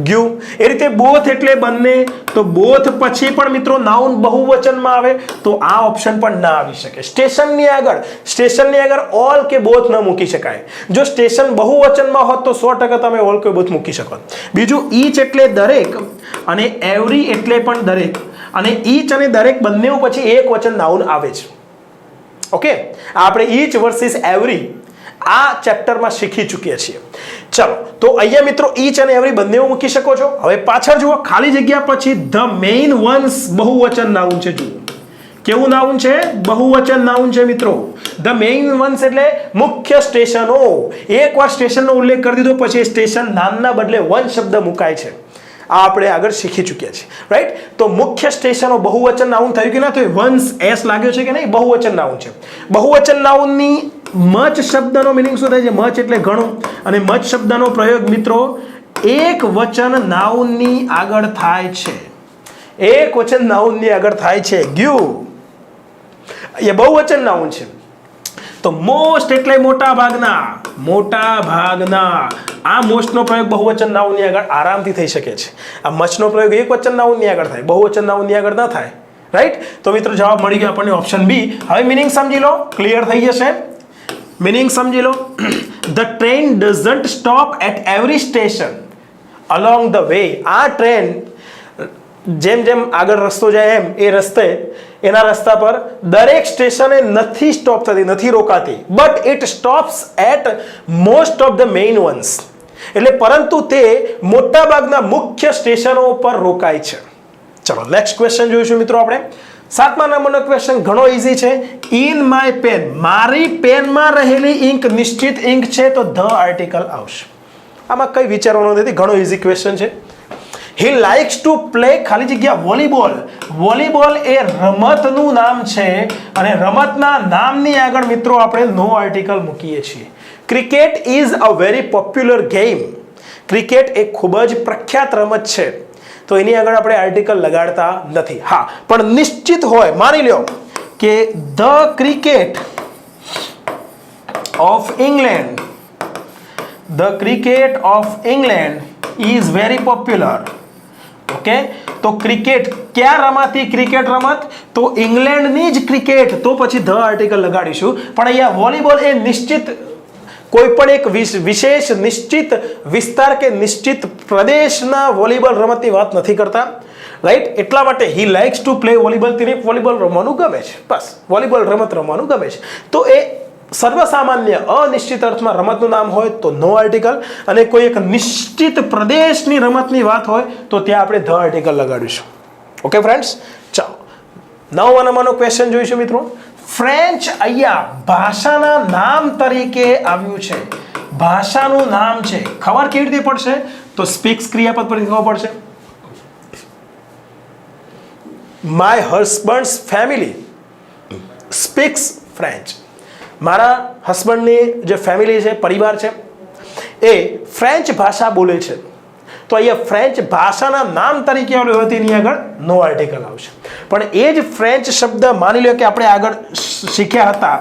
ગયું. એ રીતે બોથ એટલે બંને, તો બોથ પછી પણ મિત્રો નાઉન બહુવચનમાં આવે તો આ ઓપ્શન પણ ના આવી શકે. સ્ટેશનની આગળ ઓલ કે બોથ ન મૂકી શકાય. જો સ્ટેશન બહુવચનમાં હોત તો 100% તમે ઓલ કે બોથ મૂકી શકો. બીજું ઈચ એટલે દરેક અને એવરી એટલે પણ દરેક, અને ઈચ અને દરેક બંને પછી એક વચન નાઉન આવે છે. ઓકે, આપણે ઈચ વર્સિસ એવરી આ ચેપ્ટરમાં શીખી ચૂક્યા છીએ. ચલો, તો અહીંયા મિત્રો ઈચ અને એવરી બંને મૂકી શકો છો. હવે પાછળ જુઓ, ખાલી જગ્યા પછી ધ મેઇન વન્સ બહુવચન નાઉન છે. જુઓ કેવું નાઉન છે? બહુવચન નાઉન છે મિત્રો. ધ મેઇન વન્સ એટલે મુખ્ય સ્ટેશનો. એકવાર સ્ટેશનનો ઉલ્લેખ કરી દીધો પછી સ્ટેશન નામના બદલે વન શબ્દ મુકાય છે. આ આપણે આગળ શીખી ચૂક્યા છીએ, રાઈટ? તો મુખ્ય સ્ટેશનો બહુવચન નાઉન થયું કે ના થયું? વન્સ એસ લાગ્યો છે કે નહીં? બહુવચન નાઉન છે. બહુવચન નાઉનની મચ શબ્દનો મિનિંગ શું થાય છે? મચ એટલે ઘણું, અને મચ શબ્દનો પ્રયોગ મિત્રો એક વચન નાઉનની આગળ થાય છે. એક વચન નાઉનની આગળ થાય છે. ગયું, એ બહુવચન નાઉન છે. તો મોસ્ટ એટલે મોટા ભાગના. આ મોસ્ટનો પ્રયોગ બહુવચન નાઉનની આગળ આરામથી થઈ શકે છે. આ મચનો પ્રયોગ એક વચન નાઉનની આગળ થાય, બહુવચન નાઉનની આગળ ન થાય, રાઈટ? તો મિત્રો જવાબ મળી ગયો આપણને ઓપ્શન બી. હવે મિનિંગ સમજી લો, ક્લિયર થઈ જશે. મિનિંગ સમજી લો. The train doesn't stop at every station along the way. આ ટ્રેન જેમ જેમ આગળ રસ્તો જાય એમ એ રસ્તે એના રસ્તા પર દરેક સ્ટેશને નથી સ્ટોપ થતી, નથી રોકાતી. But it stops at most of the main ones. એટલે પરંતુ તે મોટાભાગના મુખ્ય સ્ટેશનો પર રોકાય છે. ચલો નેક્સ્ટ ક્વેશ્ચન જોઈશું મિત્રો આપણે. 7મા નંબરનો ક્વેશ્ચન ઘણો ઈઝી છે. ઇન માય પેન, મારી પેનમાં રહેલી ઇંક નિશ્ચિત ઇંક છે તો ધ આર્ટિકલ આવશે. આમાં કઈ વિચારવાનું નથી, ઘણો ઈઝી ક્વેશ્ચન છે. હી લાઇક્સ ટુ પ્લે ખાલી જગ્યા વોલીબોલ. વોલીબોલ એ રમતનું નામ છે અને રમતના નામની આગળ મિત્રો આપણે નો આર્ટિકલ મૂકીએ છીએ. Cricket is a very popular game. Cricket એ ખૂબ જ પ્રખ્યાત રમત છે તો એની આગળ આપણે આર્ટિકલ લગાડતા નથી. હા, પણ નિશ્ચિત હોય, માની લો કે the cricket of England, the cricket of England is very popular. Okay, તો ક્રિકેટ ક્યાં રમાતી ક્રિકેટ રમત? તો ઇંગ્લેન્ડની જ ક્રિકેટ, તો પછી ધ આર્ટિકલ લગાડીશું. પણ અહીંયા વોલીબોલ એ નિશ્ચિત કોઈ પણ એક વિશેષ નિશ્ચિત વિસ્તાર કે નિશ્ચિત પ્રદેશના વોલીબોલ રમતની વાત નથી કરતા, રાઈટ? એટલા માટે હી લાઇક્સ ટુ પ્લે વોલીબોલ, તેને વોલીબોલ રમવાનું ગમે છે, બસ વોલીબોલ રમત રમવાનું ગમે છે. તો એ સર્વસામાન્ય અનિશ્ચિત અર્થમાં રમતનું નામ હોય તો નો આર્ટિકલ, અને કોઈ એક નિશ્ચિત પ્રદેશની રમતની વાત હોય તો ત્યાં આપણે ધ આર્ટિકલ લગાડીશું. ઓકે ફ્રેન્ડ્સ, ચાલો 9મા નંબરનો ક્વેશ્ચન જોઈશું મિત્રો. ફ્રેન્ચ અહીંયા ભાષાના નામ તરીકે આવ્યું છે. ભાષાનું નામ છે, ખબર કેવી રીતે પડશે? તો સ્પીક્સ ક્રિયાપદ પરથી ખબર પડશે. My husband's family speaks French. મારા હસબન્ડની જે ફેમિલી છે, પરિવાર છે, એ ફ્રેન્ચ ભાષા બોલે છે. તો અહીંયા ફ્રેન્ચ ભાષાના નામ તરીકે આવ્યું હોય તેની આગળ નો આર્ટિકલ આવશે. પણ એ જ ફ્રેન્ચ શબ્દ માની લો કે આપણે આગળ શીખ્યા હતા,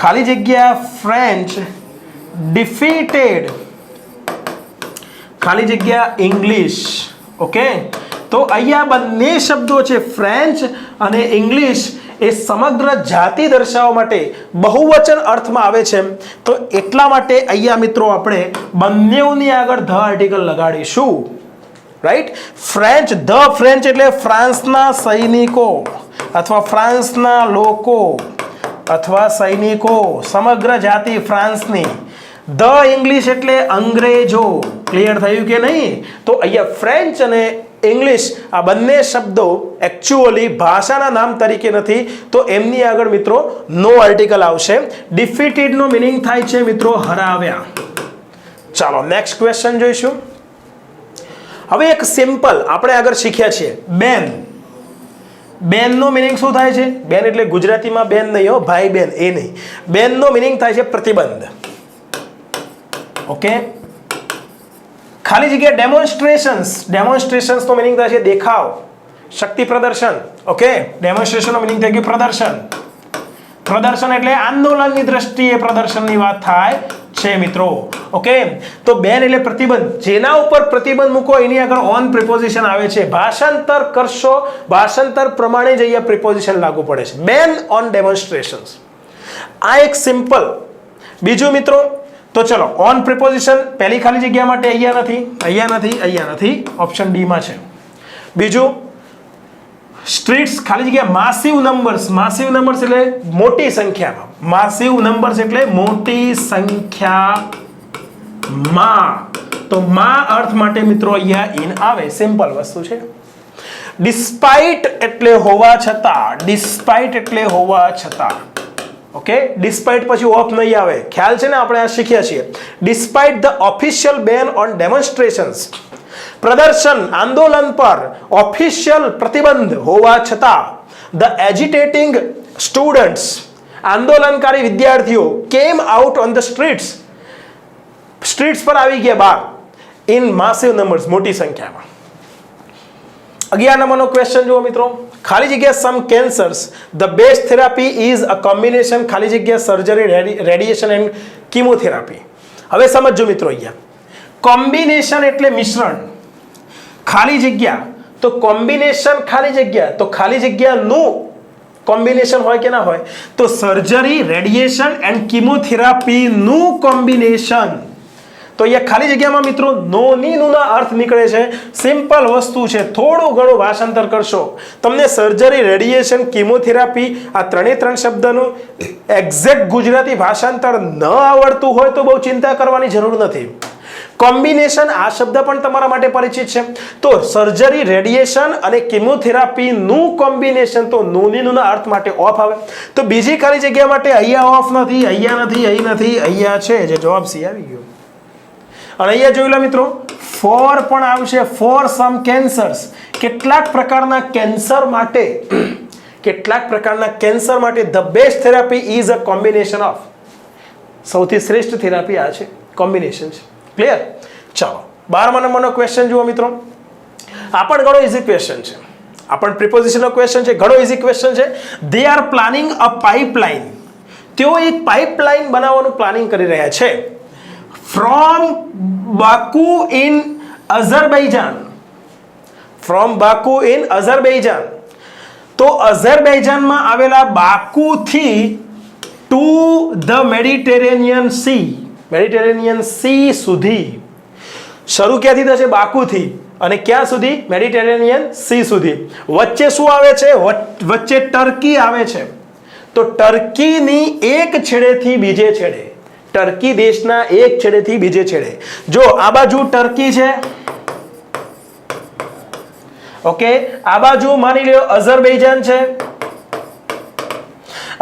ખાલી જગ્યા ફ્રેન્ચ ડિફીટેડ ખાલી જગ્યા ઇંગ્લિશ. ઓકે, તો અહીંયા બંને શબ્દો છે, ફ્રેન્ચ અને ઇંગ્લિશ, એ સમગ્ર જાતિ દર્શાવવા માટે બહુવચન અર્થમાં આવે છે. તો એટલા માટે અહીંયા મિત્રો આપણે બંનેની આગળ ધ આર્ટિકલ લગાડીશું, રાઈટ? ફ્રેન્ચ, ધ ફ્રેન્ચ એટલે ફ્રાન્સના સૈનિકો અથવા ફ્રાન્સના લોકો અથવા સૈનિકો, સમગ્ર જાતિ ફ્રાન્સની. ધ ઇંગ્લિશ એટલે અંગ્રેજો. ક્લિયર થયું કે નહીં? તો અહીંયા ફ્રેન્ચ અને ઇંગ્લિશ આ બંને શબ્દો એકચ્યુઅલી ભાષાના નામ તરીકે નથી, તો એમની આગળ મિત્રો નો આર્ટિકલ આવશે. ડિફીટેડનો મિનિંગ થાય છે મિત્રો હરાવ્યા. ચાલો નેક્સ્ટ ક્વેશ્ચન જોઈશું. હવે એક સિમ્પલ આપણે આગળ શીખ્યા છીએ, બેન. બેનનો મિનિંગ શું થાય છે? બેન એટલે ગુજરાતીમાં બેન નહીં હો, ભાઈ બેન એ નહીં. બેનનો મિનિંગ થાય છે પ્રતિબંધ. ઓકે, ખાલી જગ્યા ડેમોન્સ્ટ્રેશન્સ નો મિનિંગ થાય છે દેખાવ, શક્તિ પ્રદર્શન. ઓકે, ડેમોન્સ્ટ્રેશન નો મિનિંગ થઈ ગયું પ્રદર્શન. પ્રદર્શન એટલે આંદોલનની દ્રષ્ટિએ પ્રદર્શનની વાત થાય છે મિત્રો. ઓકે, તો બેન એટલે પ્રતિબંધ, જેના ઉપર પ્રતિબંધ મૂકો એની આગળ ઓન પ્રિપોઝિશન આવે છે. ભાષાંતર કરશો, ભાષાંતર પ્રમાણે જ અહીંયા પ્રિપોઝિશન લાગુ પડે છે. બેન ઓન ડેમોન્સ્ટ્રેશન્સ, આ એક સિમ્પલ. બીજું મિત્રો, તો ચલો ઓન પ્રિપોઝિશન પહેલી ખાલી જગ્યા માટે અહીંયા નથી, અહીંયા નથી, અહીંયા નથી, ઓપ્શન ડી માં છે. બીજું સ્ટ્રીટ્સ ખાલી જગ્યા માસિવ નંબર્સ, માસિવ નંબર્સ એટલે મોટી સંખ્યામાં, માસિવ નંબર્સ એટલે મોટી સંખ્યામાં, તો માં અર્થ માટે મિત્રો અહીંયા ઇન આવે, સિમ્પલ વસ્તુ છે. ડિસ્પાઇટ એટલે હોવા છતાં, ડિસ્પાઇટ એટલે હોવા છતાં. ઓકે, ડિસ્પાઇટ પછી ઓફ નહીં આવે, ખ્યાલ છે ને, આપણે આ શીખ્યા છીએ. ડિસ્પાઇટ ધ ઓફિશિયલ બેન ઓન ડેમોન્સ્ટ્રેશન્સ, પ્રદર્શન આંદોલન પર ઓફિશિયલ પ્રતિબંધ હોવા છતાં, ધ એજિટેટિંગ સ્ટુડન્ટ્સ, આંદોલનકારી વિદ્યાર્થીઓ, came out on the streets, streets પર આવી ગયા બહાર, ઇન માસિવ નંબર્સ, મોટી સંખ્યામાં. 11 નંબરનો ક્વેશ્ચન જુઓ મિત્રો, ખાલી જગ્યા some cancers the best therapy is a combination, ખાલી જગ્યા સર્જરી, રેડિયેશન એન્ડ કીમોથેરાપી. હવે સમજો મિત્રો, અહીંયા કોમ્બિનેશન એટલે મિશ્રણ, ખાલી જગ્યા તો કોમ્બિનેશન, ખાલી જગ્યા તો ખાલી જગ્યાનું કોમ્બિનેશન હોય કે ના હોય, તો સર્જરી, રેડિયેશન એન્ડ કીમોથેરાપીનું કોમ્બિનેશન. તો અહીંયા ખાલી જગ્યામાં મિત્રો નોના અર્થ નીકળે છે. સિમ્પલ વસ્તુ છે, થોડું ઘણું ભાષાંતર કરશો તમને સર્જરી, રેડિયેશન, કીમોથેરાપી આ ત્રણ શબ્દનું એક્ઝેક્ટ ગુજરાતી ભાષાંતર ન આવડતું હોય તો બહુ ચિંતા કરવાની જરૂર નથી. કોમ્બિનેશન આ શબ્દ પણ તમારા માટે પરિચિત છે. તો સર્જરી, રેડિયેશન અને કીમોથેરાપીનું કોમ્બિનેશન, તો નોના અર્થ માટે ઓફ આવે. તો બીજી ખાલી જગ્યા માટે અહીંયા ઓફ નથી, અહીંયા નથી, અહીં નથી, અહીંયા છે, જે જવાબ સી આવી ગયો. અને અહીંયા જોઈ લો મિત્રો, ફોર પણ આવશે, ફોર સમ કેન્સર્સ, કેટલાક પ્રકારના કેન્સર માટે, કેટલાક પ્રકારના કેન્સર માટે the best therapy is a combination of, સૌથી શ્રેષ્ઠ થેરાપી આ છે, કોમ્બિનેશન છે. ક્લિયર? ચાલો 12મા નંબરનો ક્વેશ્ચન જુઓ મિત્રો, આ પણ ઘણો ઇઝી ક્વેશ્ચન છે, આ પણ પ્રિપોઝિશનનો ક્વેશ્ચન છે, ઘણો ઇઝી ક્વેશ્ચન છે. They are planning a pipeline, તેઓ એક પાઇપલાઇન બનાવવાનું પ્લાનિંગ કરી રહ્યા છે. From Baku in Azerbaijan, from Baku in Azerbaijan, તો અઝરબૈજાનમાં આવેલા બાકુથી ટુ ધ મેડિટેરેનિયન સી, મેડિટેરેનિયન સી સુધી. શરૂ ક્યાંથી થશે? બાકુથી, અને ક્યાં સુધી? મેડિટેરેનિયન સી સુધી. વચ્ચે શું આવે છે? વચ્ચે ટર્કી આવે છે. તો ટર્કીની એક છેડેથી બીજે છેડે, ટર્કી દેશના એક છેડેથી બીજે છેડે, જો આ બાજુ ટર્કી છે, ઓકે, આ બાજુ માની લ્યો અઝરબૈજાન છે,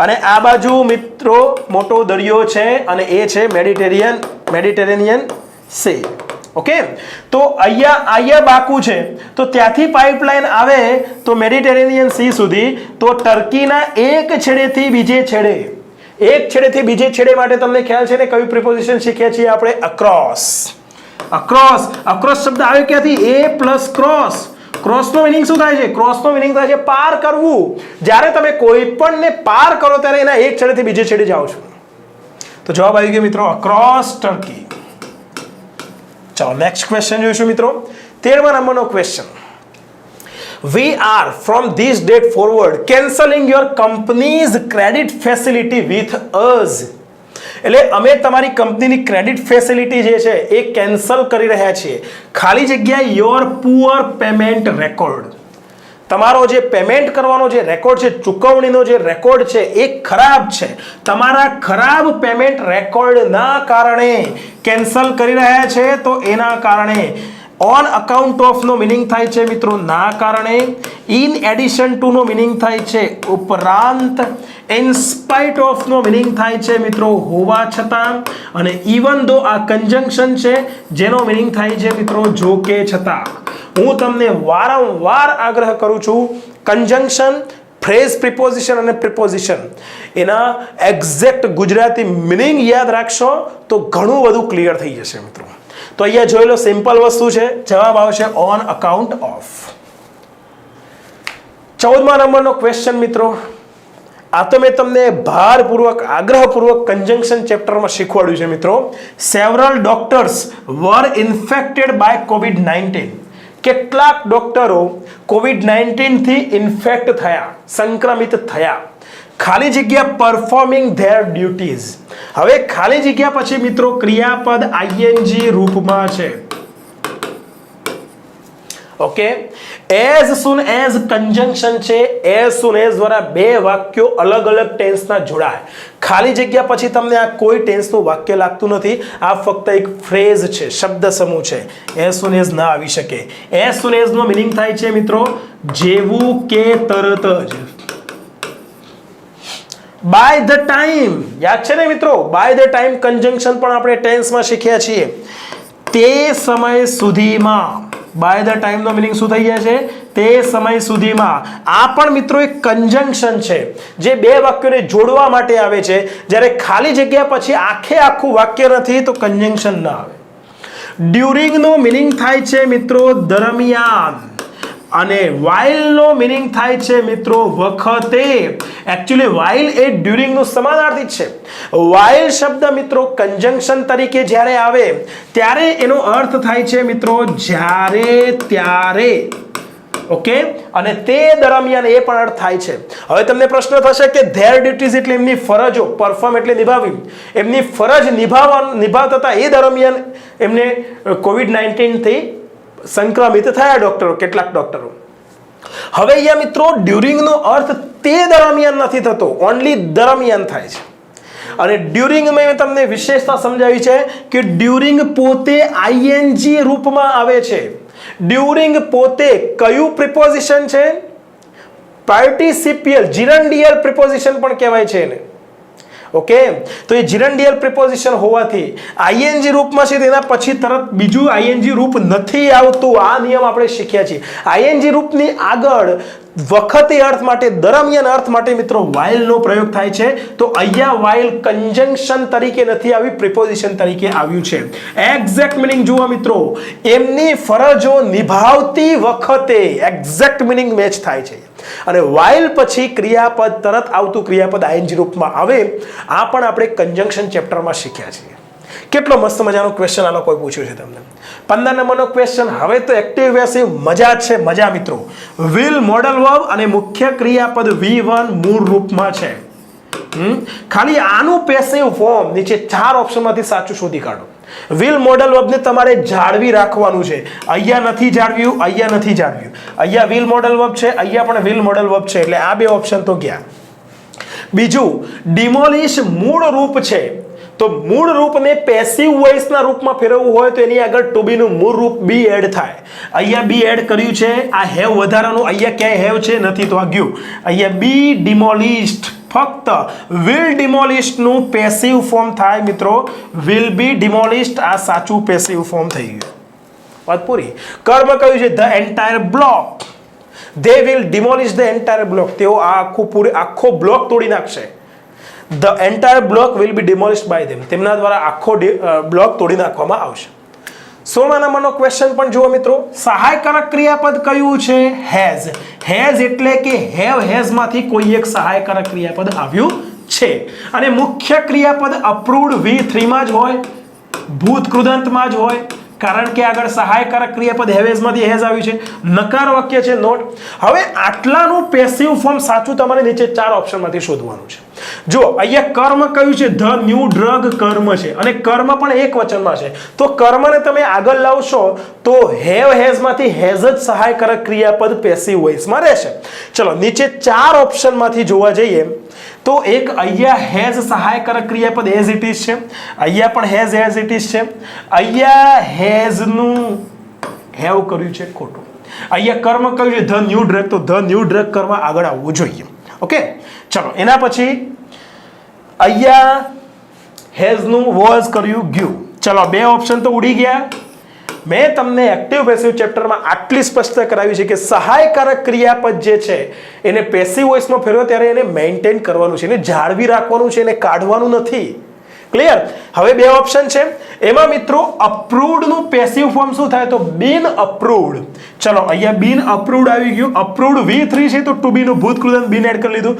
અને આ બાજુ મિત્રો મોટો દરિયો છે, અને એ છે મેડિટેરેનિયન સી. ઓકે, તો અહીંયા બાકુ છે, તો ત્યાંથી પાઇપલાઇન આવે તો મેડિટેરેનિયન સી સુધી, તો ટર્કીના એક છેડેથી બીજે છેડે, એક છેડેથી બીજે છેડે માટે તમને ખ્યાલ છે ને કયું પ્રિપોઝિશન શીખ્યા છીએ આપણે? અક્રોસ. અક્રોસ, અક્રોસ શબ્દ આવે ક્યાંથી? એ પ્લસ ક્રોસ. ક્રોસનો મિનિંગ શું થાય છે? ક્રોસનો મિનિંગ થાય છે પાર કરવું. જ્યારે તમે કોઈ પણને પાર કરો ત્યારે એના એક છેડેથી બીજે છેડે જાઓ છો. તો જવાબ આવી ગયો મિત્રો, અક્રોસ ટર્કી. ચાલો નેક્સ્ટ ક્વેશ્ચન જોઈશું મિત્રો, 13મા નંબરનો question. We are from this date forward cancelling your company's credit facility with us. એટલે અમે તમારી કંપનીની ક્રેડિટ ફેસિલિટી જે છે એ કેન્સલ કરી રહ્યા છીએ. ખાલી જગ્યા યોર પુઅર પેમેન્ટ રેકોર્ડ, તમારો જે પેમેન્ટ કરવાનો જે રેકોર્ડ છે, ચૂકવણીનો જે રેકોર્ડ છે એ ખરાબ છે. તમારા ખરાબ પેમેન્ટ રેકોર્ડના કારણે કેન્સલ કરી રહ્યા છે. તો એના કારણે ઓન અકાઉન્ટ ઓફ નો મિનિંગ થાય છે મિત્રો ના કારણે, ઇન એડિશન ટુ નો મિનિંગ થાય છે ઉપરાંત, ઇન સ્પાઇટ ઓફ નો મિનિંગ થાય છે મિત્રો હોવા છતાં, અને ઇવન ધો આ કંજંક્શન છે જેનો મિનિંગ થાય છે મિત્રો જો કે છતાં. હું તમને વારંવાર આગ્રહ કરું છું, કંજંક્શન, ફ્રેઝ, પ્રિપોઝિશન અને પ્રિપોઝિશન એના એક્ઝેક્ટ ગુજરાતી મિનિંગ યાદ રાખશો તો ઘણું બધું ક્લિયર થઈ જશે મિત્રો. તો અહીંયા જોઈ લો, સિમ્પલ વસ્તુ છે, જવાબ આવશે ઓન અકાઉન્ટ ઓફ. 14મા નંબરનો ક્વેશ્ચન મિત્રો, આ તો મેં તમને ભારપૂર્વક આગ્રહપૂર્વક કન્જંક્શન ચેપ્ટરમાં શીખવાડ્યું છે મિત્રો. Several doctors were infected by કોવિડ-19. કેટલાક ડોક્ટરો કોવિડ-19 થી ઇન્ફેક્ટ થયા, સંક્રમિત થયા. ખાલી જગ્યા પરફોર્મિંગ ધેર ડ્યુટીઝ. હવે ખાલી જગ્યા પછી મિત્રો ક્રિયાપદ આઈએનજી રૂપમાં છે. Okay, as soon as conjunction છે. એઝ સુન એઝ દ્વારા બે વાક્યો અલગ અલગ ટેન્સના જોડાય. ખાલી જગ્યા પછી તમને આ કોઈ ટેન્સનું વાક્ય લાગતું નથી. આ ફક્ત એક ફ્રેઝ છે, શબ્દ સમૂહ છે. એઝ સુન એઝ ના આવી શકે. એઝ સુન એઝ નો મીનિંગ થાય છે મિત્રો જેવું કે તરત જ. બાય ધ ટાઈમ, યાદ છે ને મિત્રો, બાય ધ ટાઈમ કન્જંક્શન પણ આપણે ટેન્સમાં શીખ્યા છીએ. તે સમય સુધીમાં. બાય ધ ટાઈમ નો મીનિંગ શું થઈ ગયા છે? તે સમય સુધીમાં. આ પણ મિત્રો એક કન્જંક્શન છે જે બે વાક્યોને જોડવા માટે આવે છે. જ્યારે ખાલી જગ્યા પછી આખું વાક્ય નથી તો કન્જંક્શન ના આવે. ડ્યુરિંગ નો મીનિંગ થાય છે મિત્રો દરમિયાન, અને while નો મીનિંગ થાય છે મિત્રો વખતે. એકચ્યુઅલી while એ ડ્યુરિંગ નું સમાનાર્થી છે. while શબ્દ મિત્રો કન્જંક્શન તરીકે જ્યારે આવે ત્યારે એનો અર્થ થાય છે મિત્રો જ્યારે, ત્યારે. ઓકે, અને તે દરમિયાન એ પણ અર્થ થાય છે. હવે તમને પ્રશ્ન થશે કે ધેર ડ્યુટીઝ એટલે એમની ફરજો, પરફોર્મ એટલે નિભાવવી. એમની ફરજ નિભાવતા હતા એ દરમિયાન એમને કોવિડ-19 થી સંક્રમિત થયા ડોક્ટરો, કેટલાક ડોક્ટરો. હવે અહીંયા મિત્રો ડ્યુરિંગ નો અર્થ તે દરમિયાન નથી થતો, ઓનલી દરમિયાન થાય છે. અને ડ્યુરિંગ મેં તમને વિશેષતા સમજાવી છે કે ડ્યુરિંગ પોતે આઈએનજી રૂપમાં આવે છે. ડ્યુરિંગ પોતે કયું પ્રિપોઝિશન છે? પાર્ટિસિપિયલ, જીરંડિયલ પ્રિપોઝિશન પણ કહેવાય છે એને. ઓકે, તો એ જીરંડિયલ પ્રિપોઝિશન હોવાથી આઈએનજી રૂપમાં છે તેના પછી તરત બીજું આઈએનજી રૂપ નથી આવતું. આ નિયમ આપણે શીખ્યા છીએ. આઈએનજી રૂપની આગળ વખતે અર્થ માટે, દરમિયાન અર્થ માટે મિત્રો while નો પ્રયોગ થાય છે. તો અહીંયા while કન્જંક્શન તરીકે નથી આવી, પ્રિપોઝિશન તરીકે આવ્યું છે. એક્ઝેક્ટ મીનિંગ જુઓ મિત્રો, એમની ફરજો નિભાવતી વખતે. એક્ઝેક્ટ મીનિંગ મેચ થાય છે. અને while પછી ક્રિયાપદ તરત આવતું ક્રિયાપદ આઈએનજી રૂપમાં આવે. આ પણ આપણે કન્જંક્શન ચેપ્ટરમાં શીખ્યા છીએ. કેટલો મસ્ત મજાનો ક્વેશ્ચન આનો કોઈ પૂછ્યું છે તમને. 15 નંબરનો ક્વેશ્ચન. હવે તો એક્ટિવ પેસિવ મજા છે, મજા મિત્રો. વિલ મોડલ વર્બ અને મુખ્ય ક્રિયાપદ V1 મૂળ રૂપમાં છે. ખાલી આનું પેસિવ ફોર્મ નીચે 4 ઓપ્શનમાંથી સાચું શોધી કાઢો. વિલ મોડલ વર્બને તમારે જાળવી રાખવાનું છે. અહીંયા નથી જાળવ્યું, અહીંયા નથી જાળવ્યું. અહીંયા વિલ મોડલ વર્બ છે, અહીંયા પણ વિલ મોડલ વર્બ છે, એટલે આ બે ઓપ્શન તો ગયા. બીજું, ડિમોલિશ મૂળ રૂપ છે. તો મૂળ રૂપને પેસિવ વોઇસના રૂપમાં ફેરવવું હોય તો એની આગળ ટુ બી નું મૂળ રૂપ બી એડ થાય. અહીંયા બી એડ કર્યું છે. આ હેવ વધારાનું, અહીંયા ક્યાંય હેવ છે નથી તો આ ગયું. અહીંયા બી ડિમોલિશ્ડ. ફક્ત વિલ ડિમોલિશ્ડ નું પેસિવ ફોર્મ થાય મિત્રો, વિલ બી ડિમોલિશ્ડ. આ સાચું પેસિવ ફોર્મ થઈ ગયું. વાત પૂરી. કર્મ કયું છે? The entire block. they will demolish the entire block. તેઓ આ આખો બ્લોક તોડી નાખશે. The entire block will be demolished by them. તેમના દ્વારા આખો બ્લોક તોડી નાખવામાં આવશે. 16 નંબરનો ક્વેશ્ચન પણ જુઓ મિત્રો. સહાયકારક ક્રિયાપદ કયું છે? હેઝ. હેઝ એટલે કે હેવ હેઝ માંથી કોઈ એક સહાયકારક ક્રિયાપદ આવ્યું છે. અને મુખ્ય ક્રિયાપદ અપ્રૂવ્ડ V3 માં જ હોય, ભૂત કૃદંતમાં જ હોય. કારણ કે આગળ સહાયકારક ક્રિયાપદ હેવેઝમાંથી હેઝ આવ્યું છે. નકાર વાક્ય છે નોટ. હવે આટલાનું પેસિવ ફોર્મ સાચું તમારે નીચે 4 ઓપ્શનમાંથી શોધવાનું છે. જો અહીંયા કર્મ કયું છે? ધ ન્યૂ ડ્રગ કર્મ છે, અને કર્મ પણ એક વચનમાં છે. તો કર્મને તમે આગળ લાવશો તો હેવ હેઝમાંથી હેઝ જ સહાયકારક ક્રિયાપદ પેસિવ વોઇસમાં રહેશે. ચલો નીચે 4 ઓપ્શનમાંથી જોવા જઈએ તો એક અહીંયા હેઝ સહાયકારક ક્રિયાપદ એઝ ઇટ ઇઝ છે. અહીંયા પણ હેઝ એઝ ઇટ ઇઝ છે. અહીંયા હેઝનું હેવ કર્યું છે ખોટું. અહીંયા કર્મ કયું છે? The new drug. તો ધ ન્યૂ ડ્રગ કર્મ આગળ આવવું જોઈએ. ઓકે, ચલો એના પછી અહીંયા હેઝનું વોઝ કર્યું ગયું. ચલો 2 ઓપ્શન તો ઉડી ગયા. મેં તમને એક્ટિવ પેસિવ ચેપ્ટરમાં આટલી સ્પષ્ટતા કરાવી છે કે સહાયકારક ક્રિયાપદ જે છે એને પેસિવ વોઇસમાં ફેરવો ત્યારે એને મેન્ટેન કરવાનું છે, એને જાળવી રાખવાનું છે, એને કાઢવાનું નથી. ક્લિયર? હવે બે ઓપ્શન છે, એમાં મિત્રો અપ્રૂવડ નું પેસિવ ફોર્મ શું થાય? તો બીન અપ્રૂવડ. ચલો અહીંયા બીન અપ્રૂવડ આવી ગયું. અપ્રૂવડ V3 છે તો ટુ બી નું ભૂતકૃદંત બીન એડ કરી લીધું.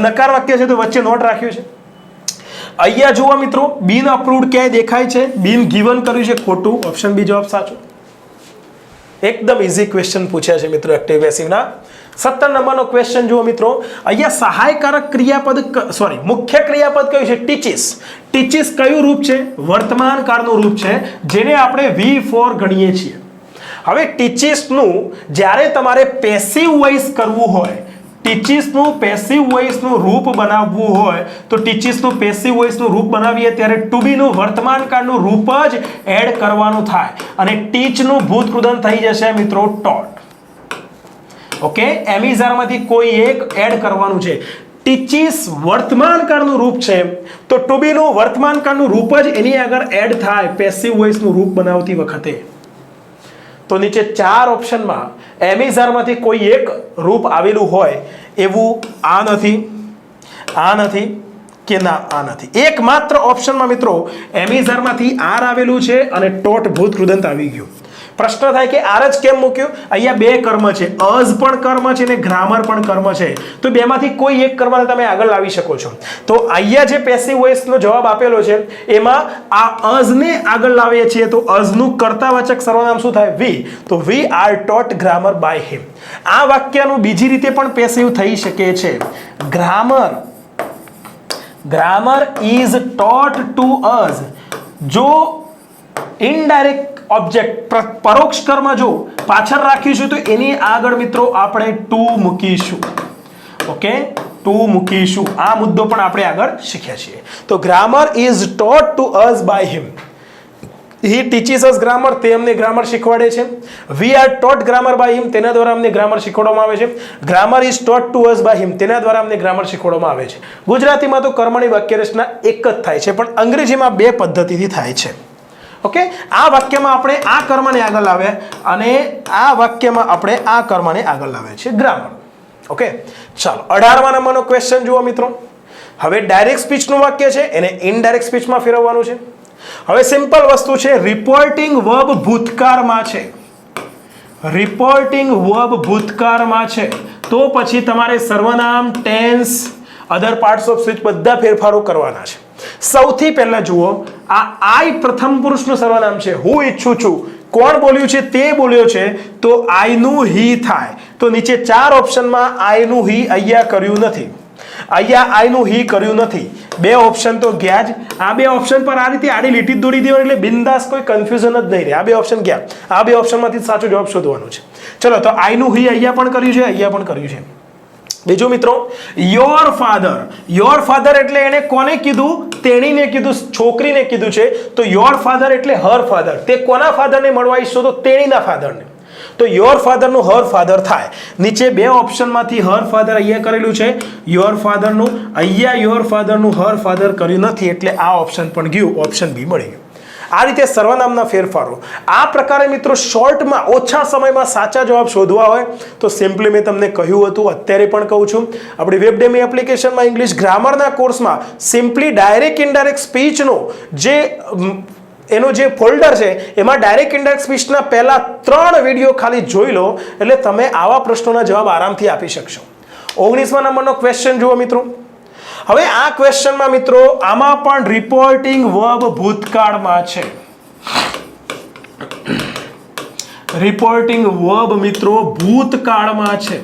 નકાર વાક્ય છે તો વચ્ચે નોટ રાખ્યું છે. અહીંયા જુઓ મિત્રો, બીન અપ્રૂવડ ક્યાંય દેખાય છે? બીન ગિવન કર્યું છે, ખોટું. ઓપ્શન બી જવાબ સાચો. એકદમ ઇઝી ક્વેશ્ચન પૂછ્યા છે મિત્રો એક્ટિવ પેસિવના. 17 નંબરનો ક્વેશ્ચન જુઓ મિત્રો, અહીંયા સહાયકારક ક્રિયાપદ, સોરી, મુખ્ય ક્રિયાપદ કયું છે? ટીચીસ. ટીચીસ કયું રૂપ છે? વર્તમાન કાળનું રૂપ છે, જેને આપણે V4 ગણીએ છીએ. હવે ટીચીસનું જ્યારે તમારે પેસિવ વોઇસ કરવું હોય, ટીચીસનું પેસિવ વોઇસનું રૂપ બનાવવું હોય, તો ટીચીસનું પેસિવ વોઇસનું રૂપ બનાવીએ ત્યારે ટુ બીનું વર્તમાન કાળનું રૂપ જ એડ કરવાનું થાય અને ટીચનું ભૂતકૃદંત થઈ જશે મિત્રો ટોટ. ઓકે, એમિઝારમાંથી કોઈ એક એડ કરવાનું છે. ટીચીસ વર્તમાન કાળનું રૂપ છે તો ટુ બીનું વર્તમાન કાળનું રૂપ જ એની આગળ એડ થાય પેસિવ વોઇસનું રૂપ બનાવતી વખતે. તો નીચે 4 ઓપ્શનમાં એમિઝારમાંથી કોઈ એક રૂપ આવેલું હોય એવું આ નથી, આ નથી કે ના આ નથી. એકમાત્ર ઓપ્શનમાં મિત્રો એમિઝારમાંથી આર આવેલું છે અને ટોટ ભૂતકૃદંત આવી ગયું. પ્રશ્ન થાય કે આર જ કેમ મૂક્યું? અહીંયા બે કર્મ છે, અઝ પણ કર્મ છે અને ગ્રામર પણ કર્મ છે, તો બેમાંથી કોઈ એક કર્મને તમે આગળ લાવી શકો છો. તો અહીંયા જે પેસિવ વોઇસનો જવાબ આપેલો છે એમાં આ અઝને આગળ લાવીએ છીએ તો અઝનું કર્તાવાચક સર્વનામ શું થાય? વી. તો we are taught grammar by him. આ વાક્યનું બીજી રીતે પણ પેસિવ થઈ શકે છે. Grammar is taught to us. જો ઇનડાયરેક્ટ ઓબ્જેક્ટ પરોક્ષ કર્મ જો પાછળ રાખીશું તો એની આગળ મિત્રો આપણે ટુ મૂકીશું. ઓકે, ટુ મૂકીશું. આ મુદ્દો પણ આપણે આગળ શીખ્યા છીએ. તો grammar is taught to us by him. He teaches us grammar, તે અમને ગ્રામર શીખવાડે છે. We are taught grammar by him, તેના દ્વારા અમને ગ્રામર શીખવાડવામાં આવે છે. Grammar is taught to us by him, તેના દ્વારા અમને ગ્રામર શીખવાડવામાં આવે છે. ગુજરાતીમાં તો કર્મની વાક્ય રચના એક જ થાય છે, પણ અંગ્રેજીમાં બે પદ્ધતિથી થાય છે. ઓકે, આ વાક્યમાં આપણે આ કર્મને આગળ લાવ્યા અને આ વાક્યમાં આપણે આ કર્મને આગળ લાવ્યા છે ગ્રામર. ઓકે, ચાલો 18મા નંબરનો ક્વેશ્ચન જુઓ મિત્રો. હવે ડાયરેક્ટ સ્પીચનું વાક્ય છે, એને ઇનડાયરેક્ટ સ્પીચમાં ફેરવવાનું છે. હવે સિમ્પલ વસ્તુ છે, રિપોર્ટિંગ વર્બ ભૂતકાળમાં છે. રિપોર્ટિંગ વર્બ ભૂતકાળમાં છે તો પછી તમારે સર્વનામ, tense, other parts of speech બધા ફેરફારો કરવાના છે. સૌથી પહેલા જુઓ, આ આઈ પ્રથમ પુરુષનું સર્વનામ છે. હું ઈચ્છું છું, કોણ બોલ્યું છે? તે બોલ્યો છે, તો આઈ નું હી થાય. તો નીચે 4 ઓપ્શનમાં આઈ નું હી અહીંયા કર્યું નથી, અહીંયા આઈ નું હી કર્યું નથી. બે ઓપ્શન તો ગયા જ. આ બે ઓપ્શન પર આ રીતે આડી લીટી દોરી દેવાની એટલે બિંદાસ, કોઈ કન્ફ્યુઝન જ નહીં રહે. આ બે ઓપ્શન ગયા, આ બે ઓપ્શનમાંથી સાચો જવાબ શોધવાનો છે. ચલો, તો આઈ નું હી અહીંયા પણ કર્યું છે, અહીંયા પણ કર્યું છે. બીજું મિત્રો, યોર ફાધર. યોર ફાધર એટલે એને કોને કીધું? તેણીને કીધું, છોકરીને કીધું છે. તો યોર ફાધર એટલે હર ફાધર. તે કોના ફાધરને મળવા ઈચ્છો? તો તેણીના ફાધરને. તો યોર ફાધરનું હર ફાધર થાય. નીચે બે ઓપ્શનમાંથી હર ફાધર અહીંયા કરેલું છે, યોર ફાધરનું. અહીંયા યોર ફાધરનું હર ફાધર કર્યું નથી એટલે આ ઓપ્શન પણ ગયું, ઓપ્શન બી મળી ગયું. આ રીતે સર્વનામના ફેરફારો. આ પ્રકારે મિત્રો શોર્ટમાં ઓછા સમયમાં સાચા જવાબ શોધવા હોય તો સિમ્પલી મેં તમને કહ્યું હતું, અત્યારે પણ કહું છું, આપણી વેબડેમી એપ્લિકેશનમાં ઇંગ્લિશ ગ્રામરના કોર્સમાં સિમ્પલી ડાયરેક્ટ ઇનડાયરેક્ટ સ્પીચનો જે એનો જે ફોલ્ડર છે એમાં ડાયરેક્ટ ઇનડાયરેક્ટ સ્પીચના પહેલા 3 વિડીયો ખાલી જોઈ લો એટલે તમે આવા પ્રશ્નોના જવાબ આરામથી આપી શકશો. 19મા નંબરનો ક્વેશ્ચન જુઓ મિત્રો. હવે આ ક્વેશ્ચનમાં મિત્રો આમાં પણ રિપોર્ટિંગ વર્બ ભૂતકાળમાં છે. રિપોર્ટિંગ વર્બ મિત્રો ભૂતકાળમાં છે.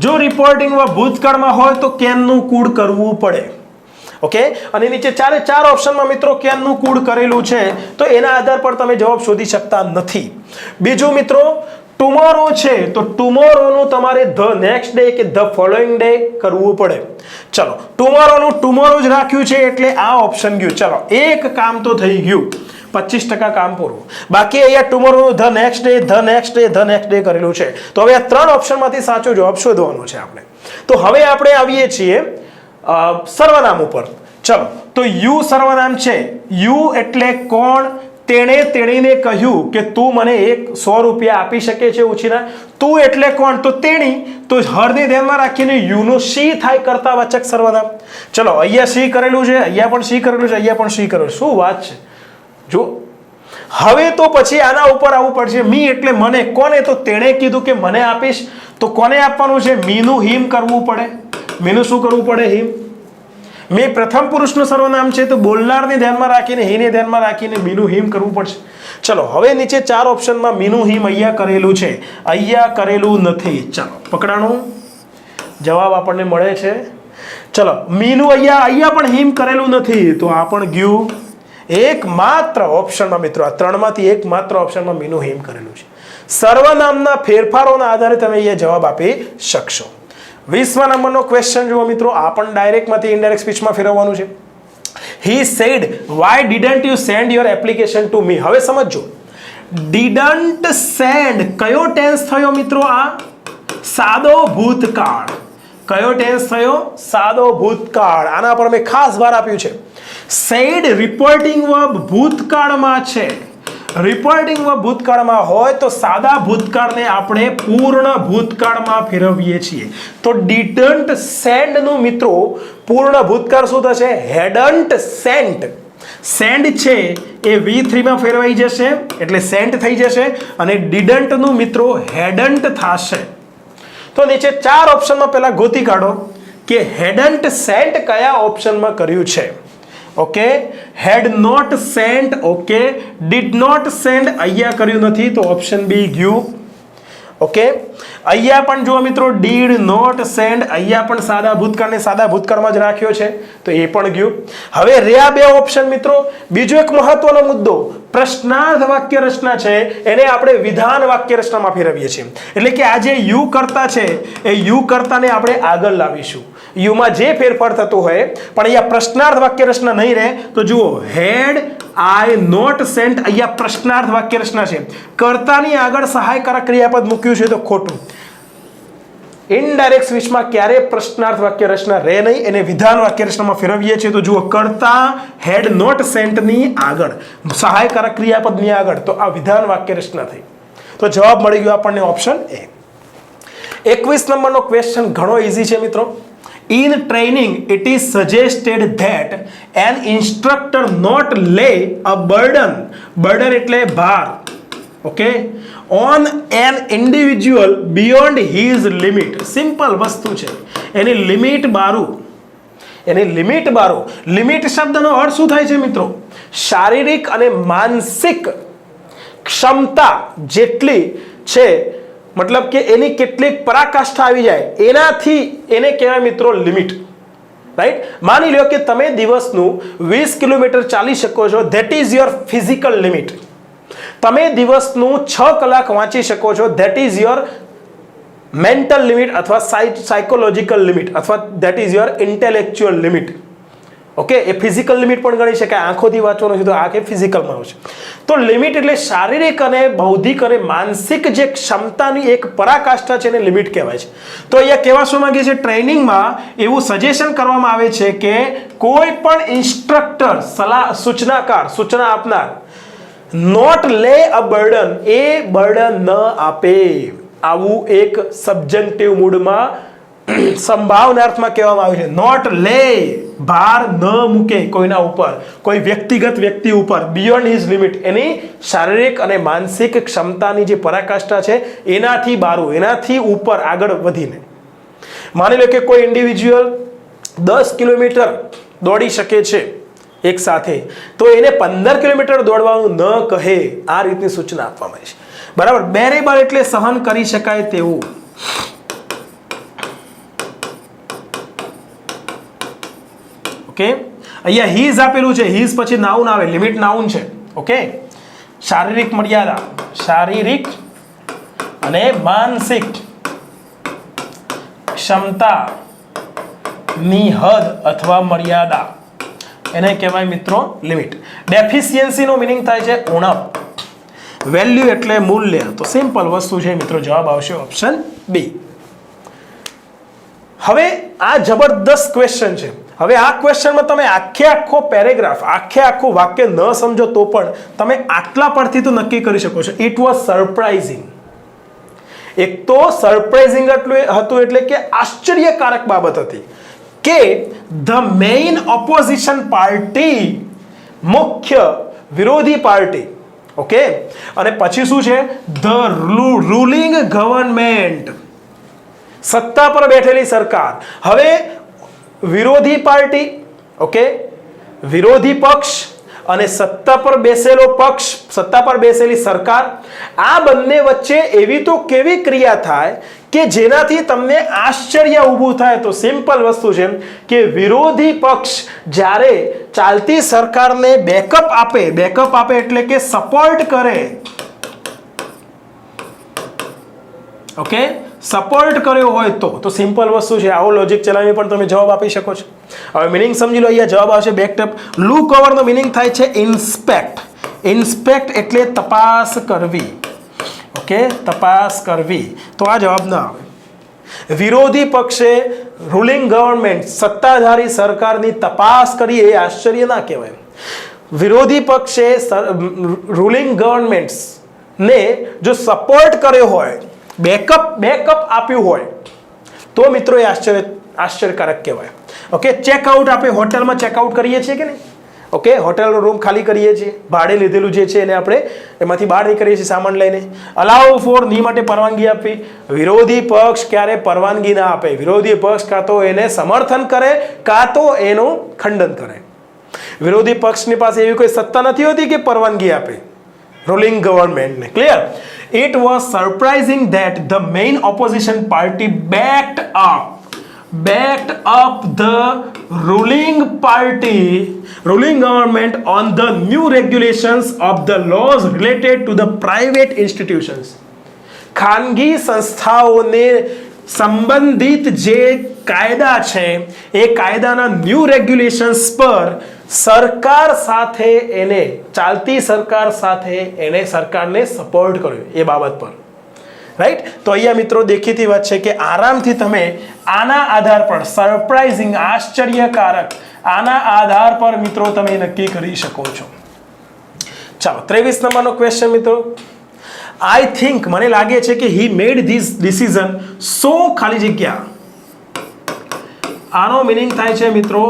જો રિપોર્ટિંગ વર્બ ભૂતકાળમાં હોય તો કેનનું કુળ કરવું પડે. ઓકે, અને નીચે 4 ઓપ્શનમાં મિત્રો કેનનું કુળ કરેલું છે તો એના આધાર પર તમે જવાબ શોધી શકતા નથી. બીજું મિત્રો, ટુમોરો છે તો ટુમોરોનું તમારે ધ નેક્સ્ટ ડે કે ધ ફોલોઈંગ ડે કરવું પડે. ચલો, ટુમોરોનું ટુમોરો જ રાખ્યું છે એટલે આ ઓપ્શન ગયું. ચલો, એક કામ તો થઈ ગયું, 25% કામ પૂરું. બાકી અહીંયા ટુમોરોનું the next day, the next day, the next day કરેલું છે. તો હવે આ 3 ઓપ્શનમાંથી સાચો જવાબ શોધવાનો છે આપણે. તો હવે આપણે આવીએ છીએ સર્વનામ ઉપર. ચલો, તો યુ સર્વનામ છે. યુ એટલે કોણ? તેણીને કહ્યું કે તું મને 100 રૂપિયા આપી શકે છે ઉછીના. તું એટલે કોણ? તો તેણી. તો હરને ધ્યાનમાં રાખીને યુનો શી થાય કર્તાવાચક સર્વનામ. ચલો અહીંયા શી કરેલું છે, અહીંયા પણ શી કરેલું છે, અહીંયા પણ શી કરેલું. શું વાત છે જો. હવે તો પછી આના ઉપર આવવું પડશે. મી એટલે મને. કોને? તો તેણે કીધું કે મને આપીશ. તો કોને આપવાનું છે? મીનું હિમ કરવું પડે. મીનું શું કરવું પડે? હિમ. મેં પ્રથમ પુરુષનું સર્વનામ છે તો બોલનારને ધ્યાનમાં રાખીને હીને ધ્યાનમાં રાખીને મીનું હિમ કરવું પડશે. ચલો હવે નીચે 4 ઓપ્શનમાં મીનું હિમ અહીંયા કરેલું છે, અહીંયા કરેલું નથી. ચલો પકડાણું જવાબ આપણને મળે છે. ચલો મીનું અહીંયા પણ હિમ કરેલું નથી તો આ પણ ગયું. એકમાત્ર ઓપ્શનમાં મિત્રો, આ 3માંથી એકમાત્ર ઓપ્શનમાં મીનું હિમ કરેલું છે. સર્વનામના ફેરફારોના આધારે તમે અહીંયા જવાબ આપી શકશો. 20મા નંબરનો ક્વેશ્ચન જુઓ મિત્રો. આ પણ ડાયરેક્ટમાંથી ઇનડાયરેક્ટ સ્પીચમાં ફેરવવાનું છે. He said why didn't you send your application to me. હવે સમજો, ડિડન્ટ સેન્ડ કયો ટેન્સ થયો મિત્રો? આ સાદો ભૂતકાળ. કયો ટેન્સ થયો? સાદો ભૂતકાળ. આના પર મેં ખાસ ભાર આપ્યું છે. સેડ રિપોર્ટિંગ વર્બ ભૂતકાળમાં છે. રિપોર્ટિંગ વર્બ ભૂતકાળમાં હોય તો સાદા ભૂતકાળને આપણે પૂર્ણ ભૂતકાળમાં ફેરવીએ છીએ. તો ડિડન્ટ સેન્ડ નું મિત્રો પૂર્ણ ભૂતકાળ શું થશે? હેડન્ટ સેન્ટ. સેન્ડ છે એ V3 માં ફેરવાઈ જશે એટલે સેન્ટ થઈ જશે અને ડિડન્ટ નું મિત્રો હેડન્ટ થશે. તો નીચે 4 ઓપ્શનમાં પહેલા ગોતી કાઢો કે હેડન્ટ સેન્ટ કયા ઓપ્શનમાં કર્યું છે. Okay, had not sent. Okay, did not send અહીંયા કર્યું નથી તો ઓપ્શન બી ગયું. ઓકે, અહીંયા પણ જુઓ મિત્રો, ડીડ નોટ સેન્ડ અહીંયા પણ સાદા ભૂતકાળને સાદા ભૂતકાળમાં જ રાખ્યો છે તો એ પણ ગયું. હવે રહ્યા 2 ઓપ્શન મિત્રો. બીજો એક મહત્વનો મુદ્દો, પ્રશ્નાર્થ વાક્ય રચના છે એને આપણે વિધાન વાક્ય રચનામાં ફેરવીએ છીએ. એટલે કે આ જે યુ કરતા છે એ યુ કરતાને આપણે આગળ લાવીશું. યુમાં જે ફેરફાર થતો હોય પણ અહીંયા પ્રશ્નાર્થ વાક્ય રચના નહીં રહે. તો જુઓ, હેડ આઈ નોટ સેન્ટ અહીંયા પ્રશ્નાર્થ વાક્ય રચના છે. કર્તાની આગળ સહાયકારક ક્રિયાપદ મૂક્યું છે તો ખોટું. ઇનડાયરેક્ટ સ્વિચમાં ક્યારે પ્રશ્નાર્થ વાક્ય રચના રહે નહીં, એને વિધાન વાક્ય રચનામાં ફેરવીએ છીએ. તો જુઓ, કર્તા હેડ નોટ સેન્ટની આગળ સહાયકારક ક્રિયાપદની આગળ તો આ વિધાન વાક્ય રચના થઈ. તો જવાબ મળી ગયો આપણને ઓપ્શન એ. 21 નંબરનો ક્વેશ્ચન ઘણો ઈઝી છે મિત્રો. In training, it is suggested that an instructor not lay a burden એટલે ભાર, okay, on an individual beyond his limit. Simple વસ્તુ છે, એની લિમિટ બારું. લિમિટ શબ્દનો અર્થ શું થાય છે મિત્રો? શારીરિક અને માનસિક ક્ષમતા જેટલી છે, મતલબ કે એની કેટલીક પરાકાષ્ઠા આવી જાય એનાથી એને કહેવાય મિત્રો લિમિટ. રાઈટ? માની લો કે તમે દિવસનું 20 કિલોમીટર ચાલી શકો છો, that is your physical limit. તમે દિવસનું 6 કલાક વાંચી શકો છો, that is your mental limit અથવા સાયકોલોજીકલ લિમિટ અથવા that is your intellectual limit. Okay, A physical limit પણ ગણી શકાય. આંખોથી વાંચવાનું છે તો આંખે ફિઝિકલમાં આવશે. તો લિમિટ એટલે શારીરિક અને બૌદ્ધિક અને માનસિક જે ક્ષમતાની એક પરાકાષ્ઠા છે એને લિમિટ કહેવાય છે. તો અહીંયા કહેવા શું માંગે છે? ટ્રેનિંગમાં એવું સજેશન કરવામાં આવે છે કે કોઈ પણ ઇન્સ્ટ્રક્ટર, સૂચના આપનાર નોટ લે અ બર્ડન, એ બર્ડન ન આપે. આવું એક સબ્જેક્ટિવ મૂડમાં સંભાવનાર્થમાં કહેવામાં આવે છે. નોટ લે, ભાર ન મૂકે કોઈના ઉપર, કોઈ વ્યક્તિ ઉપર, બિયોન્ડ હિઝ લિમિટ, એની શારીરિક અને માનસિક ક્ષમતાની જે પરાકાષ્ઠા છે એનાથી બારું, એનાથી ઉપર આગળ વધીને. માની લો કે કોઈ ઇન્ડિવિજ્યુઅલ 10 કિલોમીટર દોડી શકે છે એક સાથે, તો એને 15 કિલોમીટર દોડવાનું ન કહે. આ રીતની સૂચના આપવામાં આવી છે. બરાબર? બેરેબલ એટલે સહન કરી શકાય તેવું. ઓકે, અહીંયા હીઝ આપેલું છે, હીઝ પછી નાઉન આવે, લિમિટ નાઉન છે. ઓકે, શારીરિક મર્યાદા, શારીરિક અને માનસિક ક્ષમતાની હદ અથવા મર્યાદા એને કહેવાય મિત્રો લિમિટ. ડેફિશિયન્સી નો મીનિંગ થાય છે ઉણપ. વેલ્યુ એટલે મૂલ્ય. તો સિમ્પલ વસ્તુ છે મિત્રો, જવાબ આવશે ઓપ્શન બી. હવે આ જબરદસ્ત ક્વેશ્ચન છે. હવે આ ક્વેશ્ચનમાં તમે આખો પેરેગ્રાફ આખું વાક્ય ન સમજો તો પણ તમે આટલા પરથી તો નક્કી કરી શકો છો. It was surprising. એક તો સરપ્રાઇઝિંગ હતું એટલે કે આશ્ચર્યકારક બાબત હતી કે ધ મેઇન ઓપોઝિશન પાર્ટી, મુખ્ય વિરોધી પાર્ટી, ઓકે, અને પછી શું છે, ધ રૂલિંગ ગવર્નમેન્ટ, સત્તા પર બેઠેલી સરકાર. હવે વિરોધી પાર્ટી, ઓકે, વિરોધી પક્ષ અને સત્તા પર બેસેલો પક્ષ, સત્તા પર બેસેલી સરકાર, આ બંને વચ્ચે એવી તો કેવી ક્રિયા થાય કે જેનાથી તમને આશ્ચર્ય ઊભું થાય. તો સિમ્પલ વસ્તુ છે કે વિરોધી પક્ષ જ્યારે ચાલતી સરકારને બેકઅપ આપે એટલે કે સપોર્ટ કરે, ઓકે, સપોર્ટ કર્યો હોય તો સિમ્પલ વસ્તુ છે. આવો લોજિક ચલાવીને પણ તમે જવાબ આપી શકો છો. હવે મિનિંગ સમજી લો. અહીંયા જવાબ આવશે બેકઅપ. લુક ઓવરનો મિનિંગ થાય છે ઇન્સ્પેક્ટ. ઇન્સ્પેક્ટ એટલે તપાસ કરવી, ઓકે, તપાસ કરવી. તો આ જવાબ ના આવે. વિરોધી પક્ષે રૂલિંગ ગવર્નમેન્ટ, સત્તાધારી સરકારની તપાસ કરી એ આશ્ચર્ય ના કહેવાય. વિરોધી પક્ષે રૂલિંગ ગવર્નમેન્ટ્સ ને જો સપોર્ટ કર્યો હોય, બેકઅપ આપ્યું હોય તો મિત્રો એ આશ્ચર્યકારક કહેવાય. ઓકે, ચેકઆઉટ આપણે હોટલમાં ચેકઆઉટ કરીએ છીએ કે નહીં? ઓકે, હોટલનો રૂમ ખાલી કરીએ છીએ, ભાડે લીધેલું જે છે એને આપણે એમાંથી બહાર નીકળીએ છીએ સામાન લઈને. અલાઉ ફોર ની માટે પરવાનગી આપવી. વિરોધી પક્ષ ક્યારે પરવાનગી ના આપે. વિરોધી પક્ષ કાં તો એને સમર્થન કરે કાં તો એનું ખંડન કરે. વિરોધી પક્ષની પાસે એવી કોઈ સત્તા નથી હોતી કે પરવાનગી આપે રૂલિંગ ગવર્નમેન્ટને. Clear? It was surprising that the main opposition party backed up the ruling government on the new regulations of the laws related to the private institutions. ખાનગી સંસ્થાઓને સંબંધિત જે કાયદા છે એ કાયદાના ન્યૂ રેગ્યુલેશન્સ પર સરકાર સાથે એને, ચાલતી સરકાર સાથે એને સરકારને સપોર્ટ કર્યો એ બાબત પર. રાઈટ? તો અહીંયા મિત્રો દેખીતી વાત છે કે આરામથી તમે આના આધાર પર, સરપ્રાઇઝિંગ, આશ્ચર્યકારક, આના આધાર પર મિત્રો તમે નક્કી કરી શકો છો. ચાલો 23 નંબરનો ક્વેશ્ચન મિત્રો. આઈ થિંક, મને લાગે છે કે હી મેડ ધીસ ડિસિઝન સો, ખાલી જગ્યા. આનો મિનિંગ થાય છે મિત્રો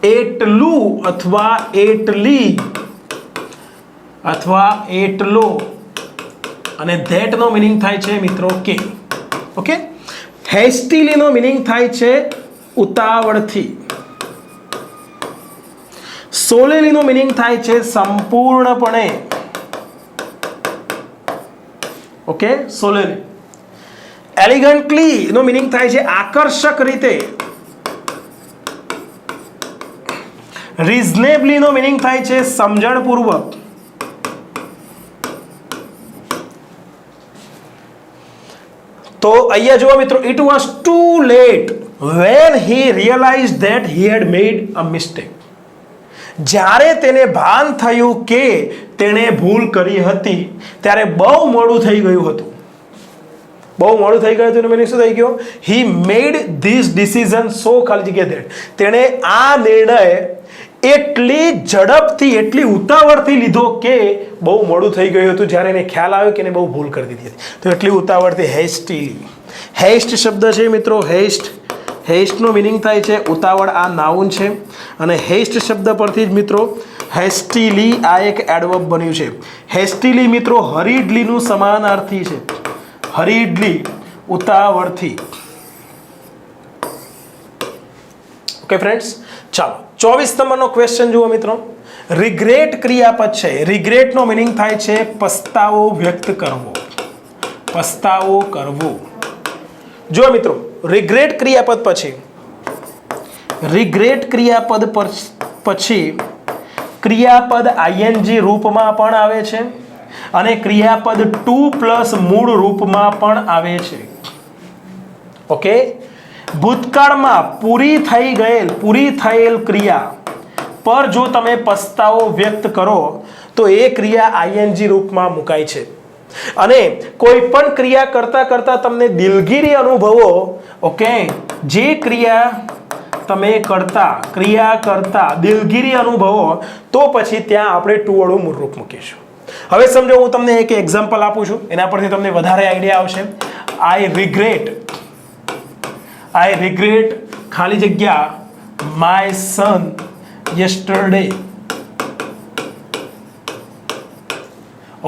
એટલું અથવા એટલી અથવા એટલો, અને ધેટ નો મિનિંગ થાય છે મિત્રો કે. ઓકે, હેસ્ટીલી નો મિનિંગ થાય છે ઉતાવળથી. સોલેલી નો મિનિંગ થાય છે સંપૂર્ણપણે. ઓકે, સોલેલી. એલિગન્ટલી નો મિનિંગ થાય છે આકર્ષક રીતે. રીઝનેબલી નો મિનિંગ થાય છે સમજણપૂર્વક. તો અહીંયા જુઓ મિત્રો, it was too late when he realized that he had made a mistake. જ્યારે તેને ભાન થયું કે તેણે ભૂલ કરી હતી ત્યારે બહુ મોડું થઈ ગયું હતું. બહુ મોડું થઈ ગયું હતું એટલે શું થઈ ગયો? he made this decision so, ખાલી જગ્યા that, તેણે આ નિર્ણય એટલી ઝડપથી, એટલી ઉતાવળથી લીધો કે બહુ મોડું થઈ ગયું હતું જ્યારે એને ખ્યાલ આવ્યો કે એને બહુ ભૂલ કરી દીધી હતી. તો એટલી ઉતાવળથી, હેસ્ટીલી. હેસ્ટ શબ્દ છે મિત્રો, હેસ્ટનો મિનિંગ થાય છે ઉતાવળ. આ નાઉન છે અને હેસ્ટ શબ્દ પરથી જ મિત્રો હેસ્ટીલી આ એક એડવર્બ બન્યું છે. હેસ્ટીલી મિત્રો હરીડલીનું સમાનાર્થી છે. હરીડલી, ઉતાવળથી. ઓકે ફ્રેન્ડ્સ, ચાલો 24 નંબરનો ક્વેશ્ચન જુઓ મિત્રો. રિગ્રેટ ક્રિયાપદ છે. રિગ્રેટનો મિનિંગ થાય છે પસ્તાવો વ્યક્ત કરવો. પસ્તાવો કરવો. જો મિત્રો, રિગ્રેટ ક્રિયાપદ પછી ક્રિયાપદ આઈએનજી રૂપમાં પણ આવે છે અને ક્રિયાપદ ટુ પ્લસ મૂળ રૂપમાં પણ આવે છે. ઓકે, ભૂતકાળમાં પૂરી થયેલ ક્રિયા પર જો તમે પસ્તાવો વ્યક્ત કરો તો એ ક્રિયા આઈએનજી રૂપમાં મુકાય છે. અને કોઈ પણ ક્રિયા કરતા તમને દિલગીરી અનુભવો, ઓકે, જે ક્રિયા તમે કરતા, ક્રિયા કરતા દિલગીરી અનુભવો તો પછી ત્યાં આપણે ટુ વાળું મૂળરૂપ મૂકીશું. હવે સમજો હું તમને એક એક્ઝામ્પલ આપું છું, એના પરથી તમને વધારે આઈડિયા આવશે. આઈ રિગ્રેટ ખાલી જગ્યા માય સન યસ્ટરડે.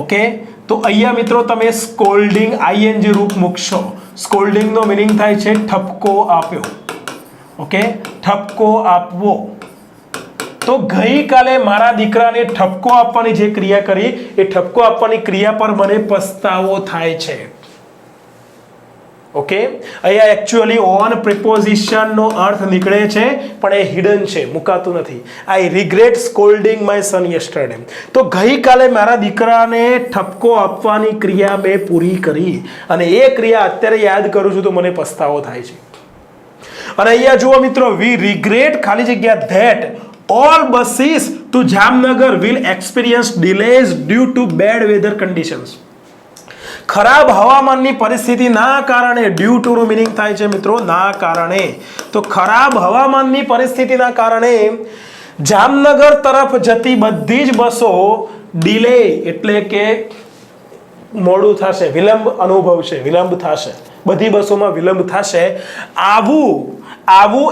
ઓકે, તો અહીંયા મિત્રો તમે સ્કોલ્ડિંગ આઈએનજી રૂપ મૂકશો. સ્કોલ્ડિંગ નો મીનિંગ થાય છે ઠપકો આપ્યો. ઓકે, ઠપકો આપવો. તો ગઈકાલે મારા દીકરાને ઠપકો આપવાની જે ક્રિયા કરી એ ઠપકો આપવાની ક્રિયા પર મને પસ્તાવો થાય છે. ઓકે, અહીંયા એકચ્યુઅલી ઓન પ્રિપોઝિશન નો અર્થ નીકળે છે પણ એ હિડન છે, મુકાતું નથી. આઈ રિગ્રેટ સ્કોલ્ડિંગ માય સન યસ્ટરડે. તો ગઈકાલે મારા દીકરાને ઠપકો આપવાની ક્રિયા મેં પૂરી કરી અને એ ક્રિયા અત્યારે યાદ કરું છું તો મને પસ્તાવો થાય છે. અને અહીંયા જુઓ મિત્રો, વી રિગ્રેટ ખાલી જગ્યા that all buses to Jamnagar will experience delays due to bad weather conditions. ખરાબ હવામાનની પરિસ્થિતિના કારણે, ડ્યુ ટુ નું મીનિંગ થાય છે મિત્રો ના કારણે. તો ખરાબ હવામાનની પરિસ્થિતિના કારણે જામનગર તરફ જતી બધી જ બસો ડિલે એટલે કે મોડું થશે, વિલંબ અનુભવશે, વિલંબ થશે, બધી બસોમાં વિલંબ થશે. આવું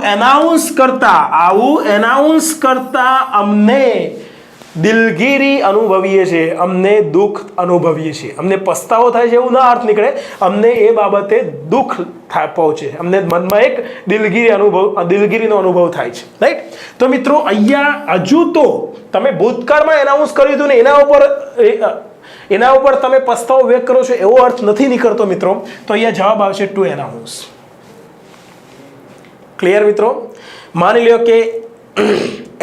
એનાઉન્સ કરતા અમને દિલગીરી અનુભવીએ છીએ, અમને દુઃખ અનુભવીએ છીએ. અમને પસ્તાવો થાય છે એવું ના અર્થ નીકળે, અમને એ બાબતે દુઃખ પહોંચે, અમને મનમાં એક દિલગીરીનો અનુભવ થાય છે. રાઈટ? તો મિત્રો અહીંયા હજુ તો તમે ભૂતકાળમાં એનાઉન્સ કર્યું હતું ને એના ઉપર તમે પસ્તાવો વ્યક્ત કરો છો એવો અર્થ નથી નીકળતો મિત્રો. તો અહીંયા જવાબ આવશે ટુ એનાઉન્સ. ક્લિયર મિત્રો? માની લ્યો કે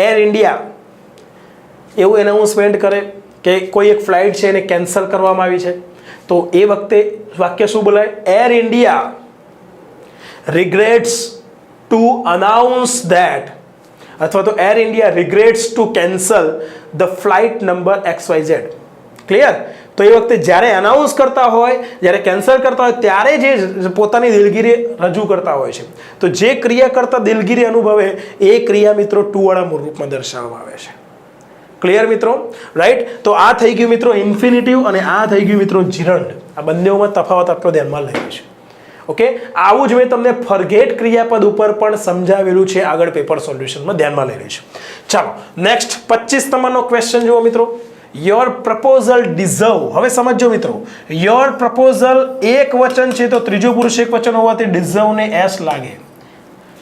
એર ઇન્ડિયા એવું એનાઉન્સમેન્ટ કરે કે કોઈ એક ફ્લાઇટ છે એને કેન્સલ કરવામાં આવી છે, તો એ વખતે વાક્ય શું બોલાય? Air India regrets to announce that, અથવા તો Air India regrets to cancel the flight number XYZ. Clear? તો એ વખતે જ્યારે અનાઉન્સ કરતા હોય, જ્યારે કેન્સલ કરતા હોય ત્યારે જે પોતાની દિલગીરી રજૂ કરતા હોય છે, તો જે ક્રિયા કરતા દિલગીરી અનુભવે એ ક્રિયા મિત્રો ટુ વાળા મૂળ રૂપમાં દર્શાવવામાં આવે છે. ક્લિયર મિત્રો? રાઈટ? તો આ થઈ ગયું મિત્રો ઇન્ફિનિટિવ અને આ થઈ ગયું મિત્રો જીરંડ. આ બંનેમાં તફાવત આપણે ધ્યાનમાં લઈએ છીએ. ઓકે, આવું જ મેં તમને ફરગેટ ક્રિયાપદ ઉપર પણ સમજાવેલું છે આગળ પેપર સોલ્યુશનમાં, ધ્યાનમાં લઈ લઈશું. ચાલો નેક્સ્ટ 25 નંબરનો ક્વેશ્ચન જુઓ મિત્રો. Your proposal deserve. હવે સમજો મિત્રો, યોર પ્રપોઝલ એક વચન છે તો ત્રીજો પુરુષ એક વચન હોવાથી ડિઝર્વ ને એસ લાગે,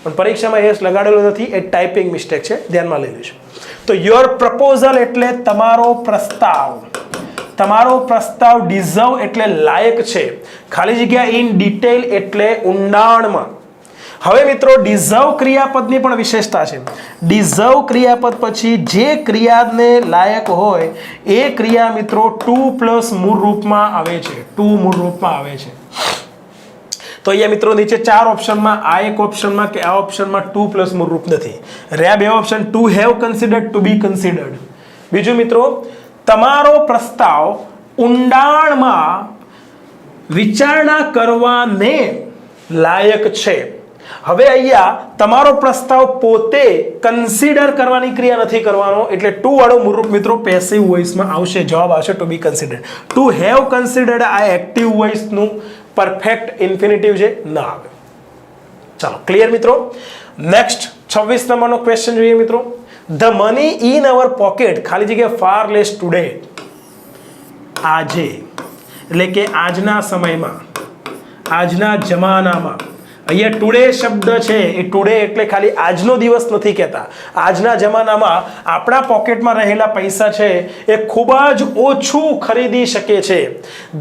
પણ પરીક્ષામાં એસ લગાડેલો નથી, એ ટાઈપિંગ મિસ્ટેક છે, ધ્યાનમાં લઈ લઈશું. તો યોર પ્રપોઝલ એટલે તમારો પ્રસ્તાવ. તમારો પ્રસ્તાવ. ડિઝર્વ એટલે લાયક છે. ખાલી જગ્યા ઇન ડિટેલ એટલે ઊંડાણમાં. હવે મિત્રો ડિઝર્વ ક્રિયાપદની પણ વિશેષતા છે. ડિઝર્વ ક્રિયાપદ પછી જે ક્રિયાને લાયક હોય એ ક્રિયા મિત્રો ટુ પ્લસ મૂળ રૂપમાં આવે છે. ટુ મૂળ રૂપમાં આવે છે. તો અહીંયા મિત્રો નીચે 4 ઓપ્શનમાં આ એક ઓપ્શનમાં કે આ ઓપ્શનમાં ટુ પ્લસ મૂળ રૂપ નથી. રહ્યા 2 option to have considered, to be considered. બીજું મિત્રો, તમારો પ્રસ્તાવ ઊંડાણમાં વિચારણા કરવાને લાયક છે. હવે અહીંયા તમારો પ્રસ્તાવ પોતે કન્સિડર કરવાની ક્રિયા નથી કરવાનો, એટલે ટુ વાળો મૂળરૂપ મિત્રો પેસિવ વોઇસમાં આવશે. જવાબ આવશે to be considered. To have considered આ એક્ટિવ વોઇસનું પરફેક્ટ ઇન્ફિનિટિવ છે, ના આવે. ચાલો ક્લિયર મિત્રો? નેક્સ્ટ 26 નંબરનો ક્વેશ્ચન જોઈએ મિત્રો. The money in our pocket ખાલી જગ્યા ફાર લેસ ટુડે. આજે એટલે કે આજના સમયમાં, આજના જમાનામાં. અહીંયા ટુડે શબ્દ છે એ ટુડે એટલે ખાલી આજનો દિવસ નથી કહેતા. આજના જમાનામાં આપણા પોકેટમાં રહેલા પૈસા છે એ ખૂબ જ ઓછું ખરીદી શકે છે.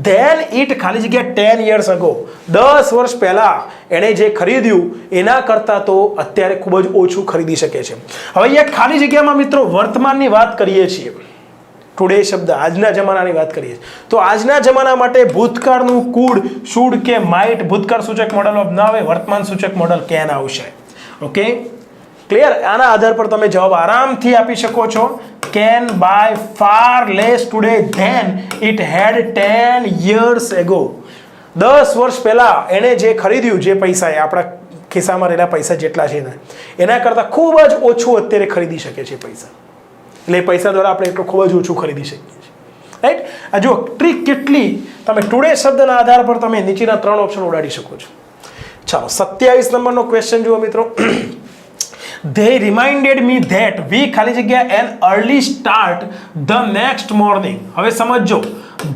ધેન ઇટ ખાલી જગ્યા 10 years ago, 10 વર્ષ પહેલા એણે જે ખરીદ્યું એના કરતાં તો અત્યારે ખૂબ જ ઓછું ખરીદી શકે છે. હવે અહીંયા ખાલી જગ્યામાં મિત્રો વર્તમાનની વાત કરીએ છીએ. ટુડે શબ્દ આજના જમાનાની વાત કરીએ તો આજના જમાના માટે ભૂતકાળનું કુડ, શુડ કે માઇટ ભૂતકાળ સૂચક મોડલ ઓફ ના આવે, વર્તમાન સૂચક મોડલ કેન આવશે. Okay clear? આના આધાર પર તમે જવાબ આરામથી આપી શકો છો. Can by far less today than it had 10 years ago. 10 વર્ષ પહેલા એણે જે ખરીદ્યું, જે પૈસા એ આપણા ખિસ્સામાં રહેલા પૈસા જેટલા છે એના કરતાં ખૂબ જ ઓછું અત્યારે ખરીદી શકે છે પૈસા. એટલે એ પૈસા દ્વારા આપણે એટલું ખૂબ જ ઓછું ખરીદી શકીએ છીએ. રાઈટ? આ જો ટ્રીક કેટલી, તમે ટુડે શબ્દના આધાર પર તમે નીચેના 3 ઓપ્શન ઉડાડી શકો છો. ચાલો 27 નંબરનો ક્વેશ્ચન જુઓ મિત્રો. They reminded me that we ખાલી જગ્યા an early start the next morning. હવે સમજો,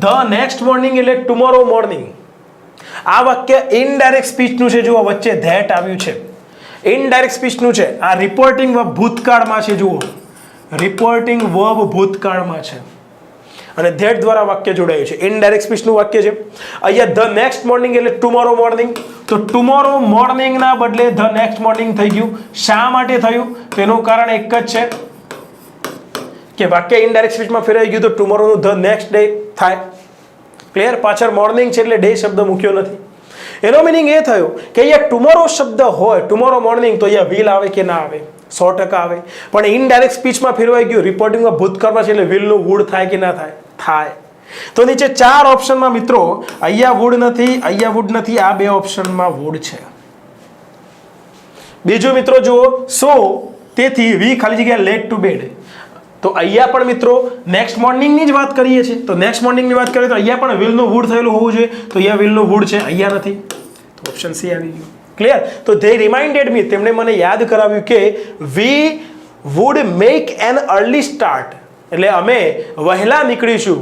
the next morning એટલે tomorrow morning. આ વાક્ય ઇનડાયરેક્ટ સ્પીચનું છે. જુઓ વચ્ચે ધેટ આવ્યું છે, ઇનડાયરેક્ટ સ્પીચનું છે. આ રિપોર્ટિંગ વર્બ ભૂતકાળમાં છે. જુઓ રિપોર્ટિંગ વર્બ ભૂતકાળમાં છે અને ધેટ દ્વારા વાક્ય જોડાયું છે. ઇનડાયરેક્ટ સ્પીચનું વાક્ય છે. અહીંયા ધ નેક્સ્ટ મોર્નિંગ એટલે ટુમોરો મોર્નિંગ. તો ટુમોરો મોર્નિંગના બદલે ધ નેક્સ્ટ મોર્નિંગ થઈ ગયું. શા માટે થયું? તો એનું કારણ એક જ છે કે વાક્ય ઇનડાયરેક્ટ સ્પીચમાં ફેરવાઈ ગયું તો ટુમોરોનું ધ નેક્સ્ટ ડે થાય. ક્લિયર? પાછળ મોર્નિંગ છે એટલે ડે શબ્દ મૂક્યો નથી. એનો મિનિંગ એ થયો કે અહીંયા ટુમોરો શબ્દ હોય, ટુમોરો મોર્નિંગ, તો અહીંયા વિલ આવે કે ના આવે? 100% આવે. પણ ઇનડાયરેક્ટ સ્પીચમાં ફેરવાઈ ગયું, રિપોર્ટિંગમાં ભૂતકાળમાં છે એટલે વિલનું વુડ થાય કે ના થાય? થાય. તો નીચે 4 ઓપ્શનમાં મિત્રો અહીંયા વુડ નથી, અહીંયા વુડ નથી, આ 2 ઓપ્શનમાં વુડ છે. બીજું મિત્રો જુઓ, સો તેથી વી ખાલી જગ્યા લેટ ટુ બેડ. તો અહીંયા પણ મિત્રો નેક્સ્ટ મોર્નિંગની જ વાત કરીએ છીએ. તો નેક્સ્ટ મોર્નિંગની વાત કરીએ તો અહીંયા પણ વિલનું વુડ થયેલું હોવું જોઈએ. તો અહીંયા વિલનું વુડ છે, અહીંયા નથી. તો ઓપ્શન સી આવી ગયું. ક્લિયર? તો ધે રિમાઇન્ડેડ મી, તેમણે મને યાદ કરાવ્યું કે we would make an early start, એટલે અમે વહેલા નીકળીશું,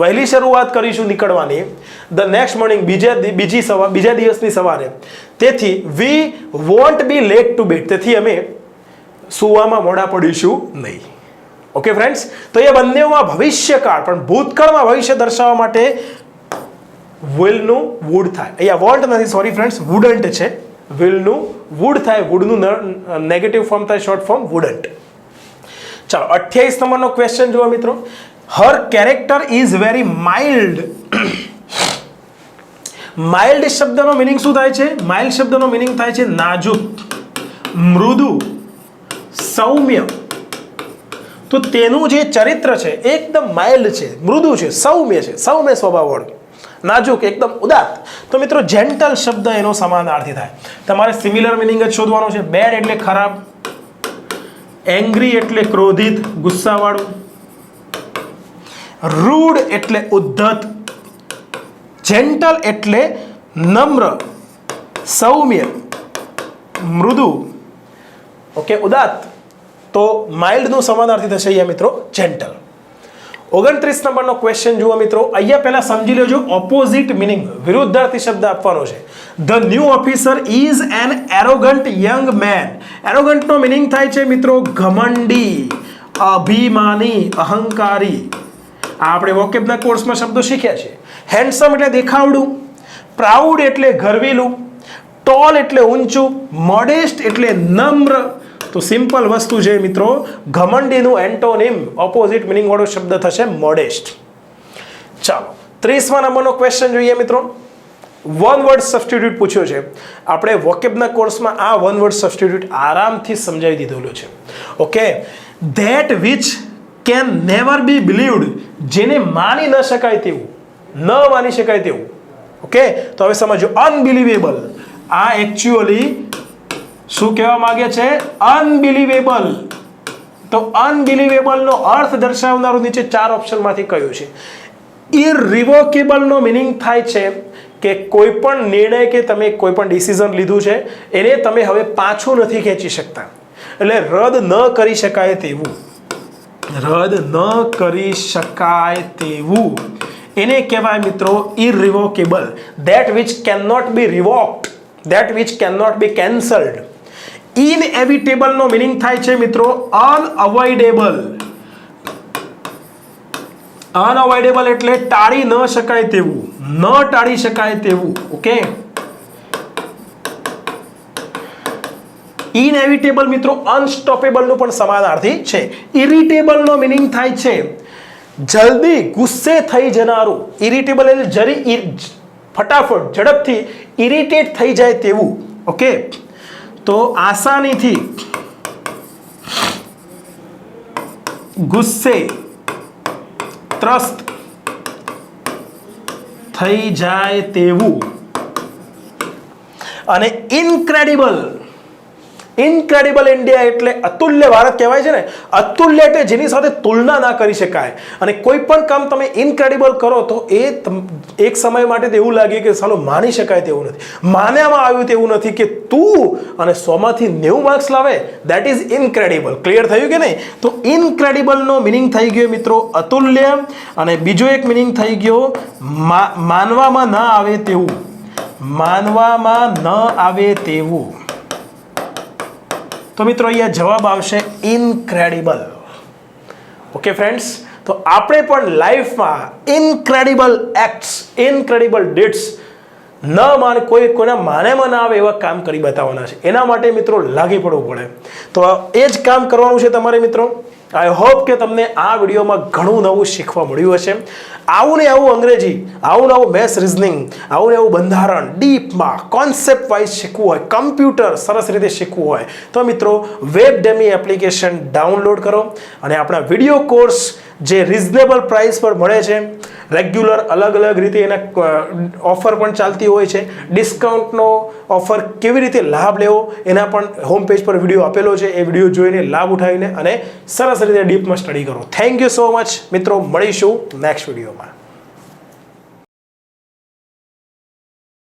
વહેલી શરૂઆત કરીશું નીકળવાની ધ નેક્સ્ટ મોર્નિંગ, બીજા દિવસની સવારે. તેથી we won't be late to bed, તેથી અમે સુવામાં મોડા પડીશું નહીં. Okay friends? તો એ બંનેમાં ભવિષ્યકાળ, પણ ભૂતકાળમાં ભવિષ્ય દર્શાવવા માટે વિલનું વુડ થાય. અહીંયા વોન્ટ નથી, સોરી ફ્રેન્ડ્સ, વુડન્ટ છે. વિલનું વુડ થાય, વુડનું નેગેટિવ ફોર્મ થાય, શોર્ટ ફોર્મ વુડન્ટ. ચાલો 28 નંબરનો ક્વેશ્ચન જુઓ મિત્રો. Her character is very mild. Mild શબ્દનો મિનિંગ શું થાય છે? માઇલ્ડ શબ્દનો મિનિંગ થાય છે નાજુક, મૃદુ, સૌમ્ય. તો તેનું જે ચરિત્ર છે એકદમ માઇલ્ડ છે, મૃદુ છે, સૌમ્ય છે, સૌમ્ય સ્વભાવવાળું, નાજુક, એકદમ ઉદાત્ત. તો મિત્રો જેન્ટલ શબ્દ એનો સમાનાર્થી થાય. તમારે સિમિલર મિનિંગ જ શોધવાનો છે. બેડ એટલે ખરાબ, એંગ્રી એટલે ક્રોધિત, ગુસ્સાવાળું, રૂડ એટલે ઉદ્ધત, જેન્ટલ એટલે નમ્ર, સૌમ્ય, મૃદુ, ઓકે, ઉદાત્ત. તો માઇલ્ડનું સમાનાર્થી થશે અહીંયા મિત્રો જેન્ટલ. 29 નંબરનો ક્વેશ્ચન જુઓ મિત્રો. અહીંયા પહેલા સમજી લેજો ઓપોઝિટ મિનિંગ, વિરુદ્ધાર્થી શબ્દ આપવાનો છે. The new officer is an arrogant young man. એરોગન્ટનો મિનિંગ થાય છે મિત્રો ઘમંડી, અભિમાની, અહંકારી. આપણે વોકેબના કોર્સમાં શબ્દો શીખ્યા છે. હેન્ડસમ એટલે દેખાવડું, પ્રાઉડ એટલે ગર્વીલું, ટોલ એટલે ઊંચું, મોડેસ્ટ એટલે નમ્ર. તો સિમ્પલ વસ્તુ છે મિત્રો, ઘમંડીનું એન્ટોનિમ, ઓપોઝિટ મિનિંગ વાળો શબ્દ થશે મોડેસ્ટ. ચાલો 30મા નંબરનો ક્વેશ્ચન જોઈએ મિત્રો. વન વર્ડ સબસ્ટિટ્યુટ પૂછ્યો છે. આપણે વોકેબના કોર્સમાં આ વન વર્ડ સબસ્ટિટ્યુટ આરામથી સમજાવી દીધેલું છે. Okay, that which can never be believed, જેને માની ન શકાય તેવું, ન માની શકાય તેવું. ઓકે, તો હવે સમજો અનબિલીવેબલ. આ એકચ્યુઅલી શું કહેવા માંગે છે? અનબિલીવેબલ. તો અનબિલીવેબલનો અર્થ દર્શાવનારું નીચે 4 ઓપ્શનમાંથી કયું છે? ઇરરિવોકેબલનો મિનિંગ થાય છે કે કોઈ પણ નિર્ણય કે તમે કોઈ પણ ડિસિઝન લીધું છે એને તમે હવે પાછું નથી ખેંચી શકતા, એટલે રદ ન કરી શકાય તેવું. રદ ન કરી શકાય તેવું એને કહેવાય મિત્રો irrevocable. That which can not be revoked, that which can not be cancelled. Inevitable નો મિનિંગ થાય છે મિત્રો અનઅવોઇડેબલ. અનઅવોઇડેબલ એટલે ટાળી ન શકાય તેવું, ન ટાળી શકાય તેવું. ઓકે, ઇનએવિટેબલ મિત્રો અનસ્ટોપેબલ નું પણ સમાનાર્થી છે. ઇરિટેબલ નો મિનિંગ થાય છે જલ્દી ગુસ્સે થઈ જનારું. ઇરિટેબલ એટલે જરી ફટાફટ ઝડપથી ઇરિટેટ થઈ જાય તેવું. ઓકે, તો આસાનીથી ગુસ્સે ત્રસ્ત થઈ જાય તેવું. અને ઇનક્રેડિબલ ઇન્ડિયા એટલે અતુલ્ય ભારત કહેવાય છે ને. અતુલ્ય એટલે જેની સાથે તુલના ના કરી શકાય. અને કોઈ પણ કામ તમે ઇનક્રેડિબલ કરો તો એ એક સમય માટે તો એવું લાગે કે સાલો માની શકાય તેવું નથી, માન્યામાં આવ્યું તેવું નથી કે તું અને 100માંથી 90 માર્ક્સ લાવે, દેટ ઇઝ ઇનક્રેડિબલ. ક્લિયર થયું કે નહીં? તો ઇનક્રેડિબલનો મિનિંગ થઈ ગયો મિત્રો અતુલ્ય, અને બીજો એક મિનિંગ થઈ ગયો માનવામાં ન આવે તેવું. માનવામાં ન આવે તેવું. તો મિત્રો અહીંયા જવાબ આવશે ઇનક્રેડિબલ. ઓકે ફ્રેન્ડ્સ, તો આપણે પણ લાઈફમાં ઇનક્રેડિબલ એક્ટ્સ, ઇનક્રેડિબલ ડીડ્સ કોઈના માનેમાં ના આવે એવા કામ કરી બતાવવાના છે. એના માટે મિત્રો લાગી પડવું પડે. તો એ જ કામ કરવાનું છે તમારે મિત્રો. આઈ હોપ કે તમને આ વિડીયોમાં ઘણું નવું શીખવા મળ્યું હશે. આવું ને આવું અંગ્રેજી, આવું ને આવું મેથ્સ રિઝનિંગ, આવું ને આવું બંધારણ ડીપમાં કોન્સેપ્ટ વાઇઝ શીખવું હોય, કમ્પ્યુટર સરસ રીતે શીખવું હોય તો મિત્રો વેબડેમી એપ્લિકેશન ડાઉનલોડ કરો અને આપણા વિડીયો કોર્સ જે રિઝનેબલ પ્રાઇસ પર મળે છે, રેગ્યુલર અલગ અલગ રીતે એના ઓફર પણ ચાલતી હોય છે. ડિસ્કાઉન્ટનો ઓફર કેવી રીતે લાભ લેવો એના પણ હોમ પેજ પર વિડીયો આપેલો છે. એ વિડીયો જોઈને લાભ ઉઠાવીને અને સરસ રીતે ડીપમાં સ્ટડી કરો. થેન્ક યુ સો મચ મિત્રો. મળીશું નેક્સ્ટ વિડીયોમાં.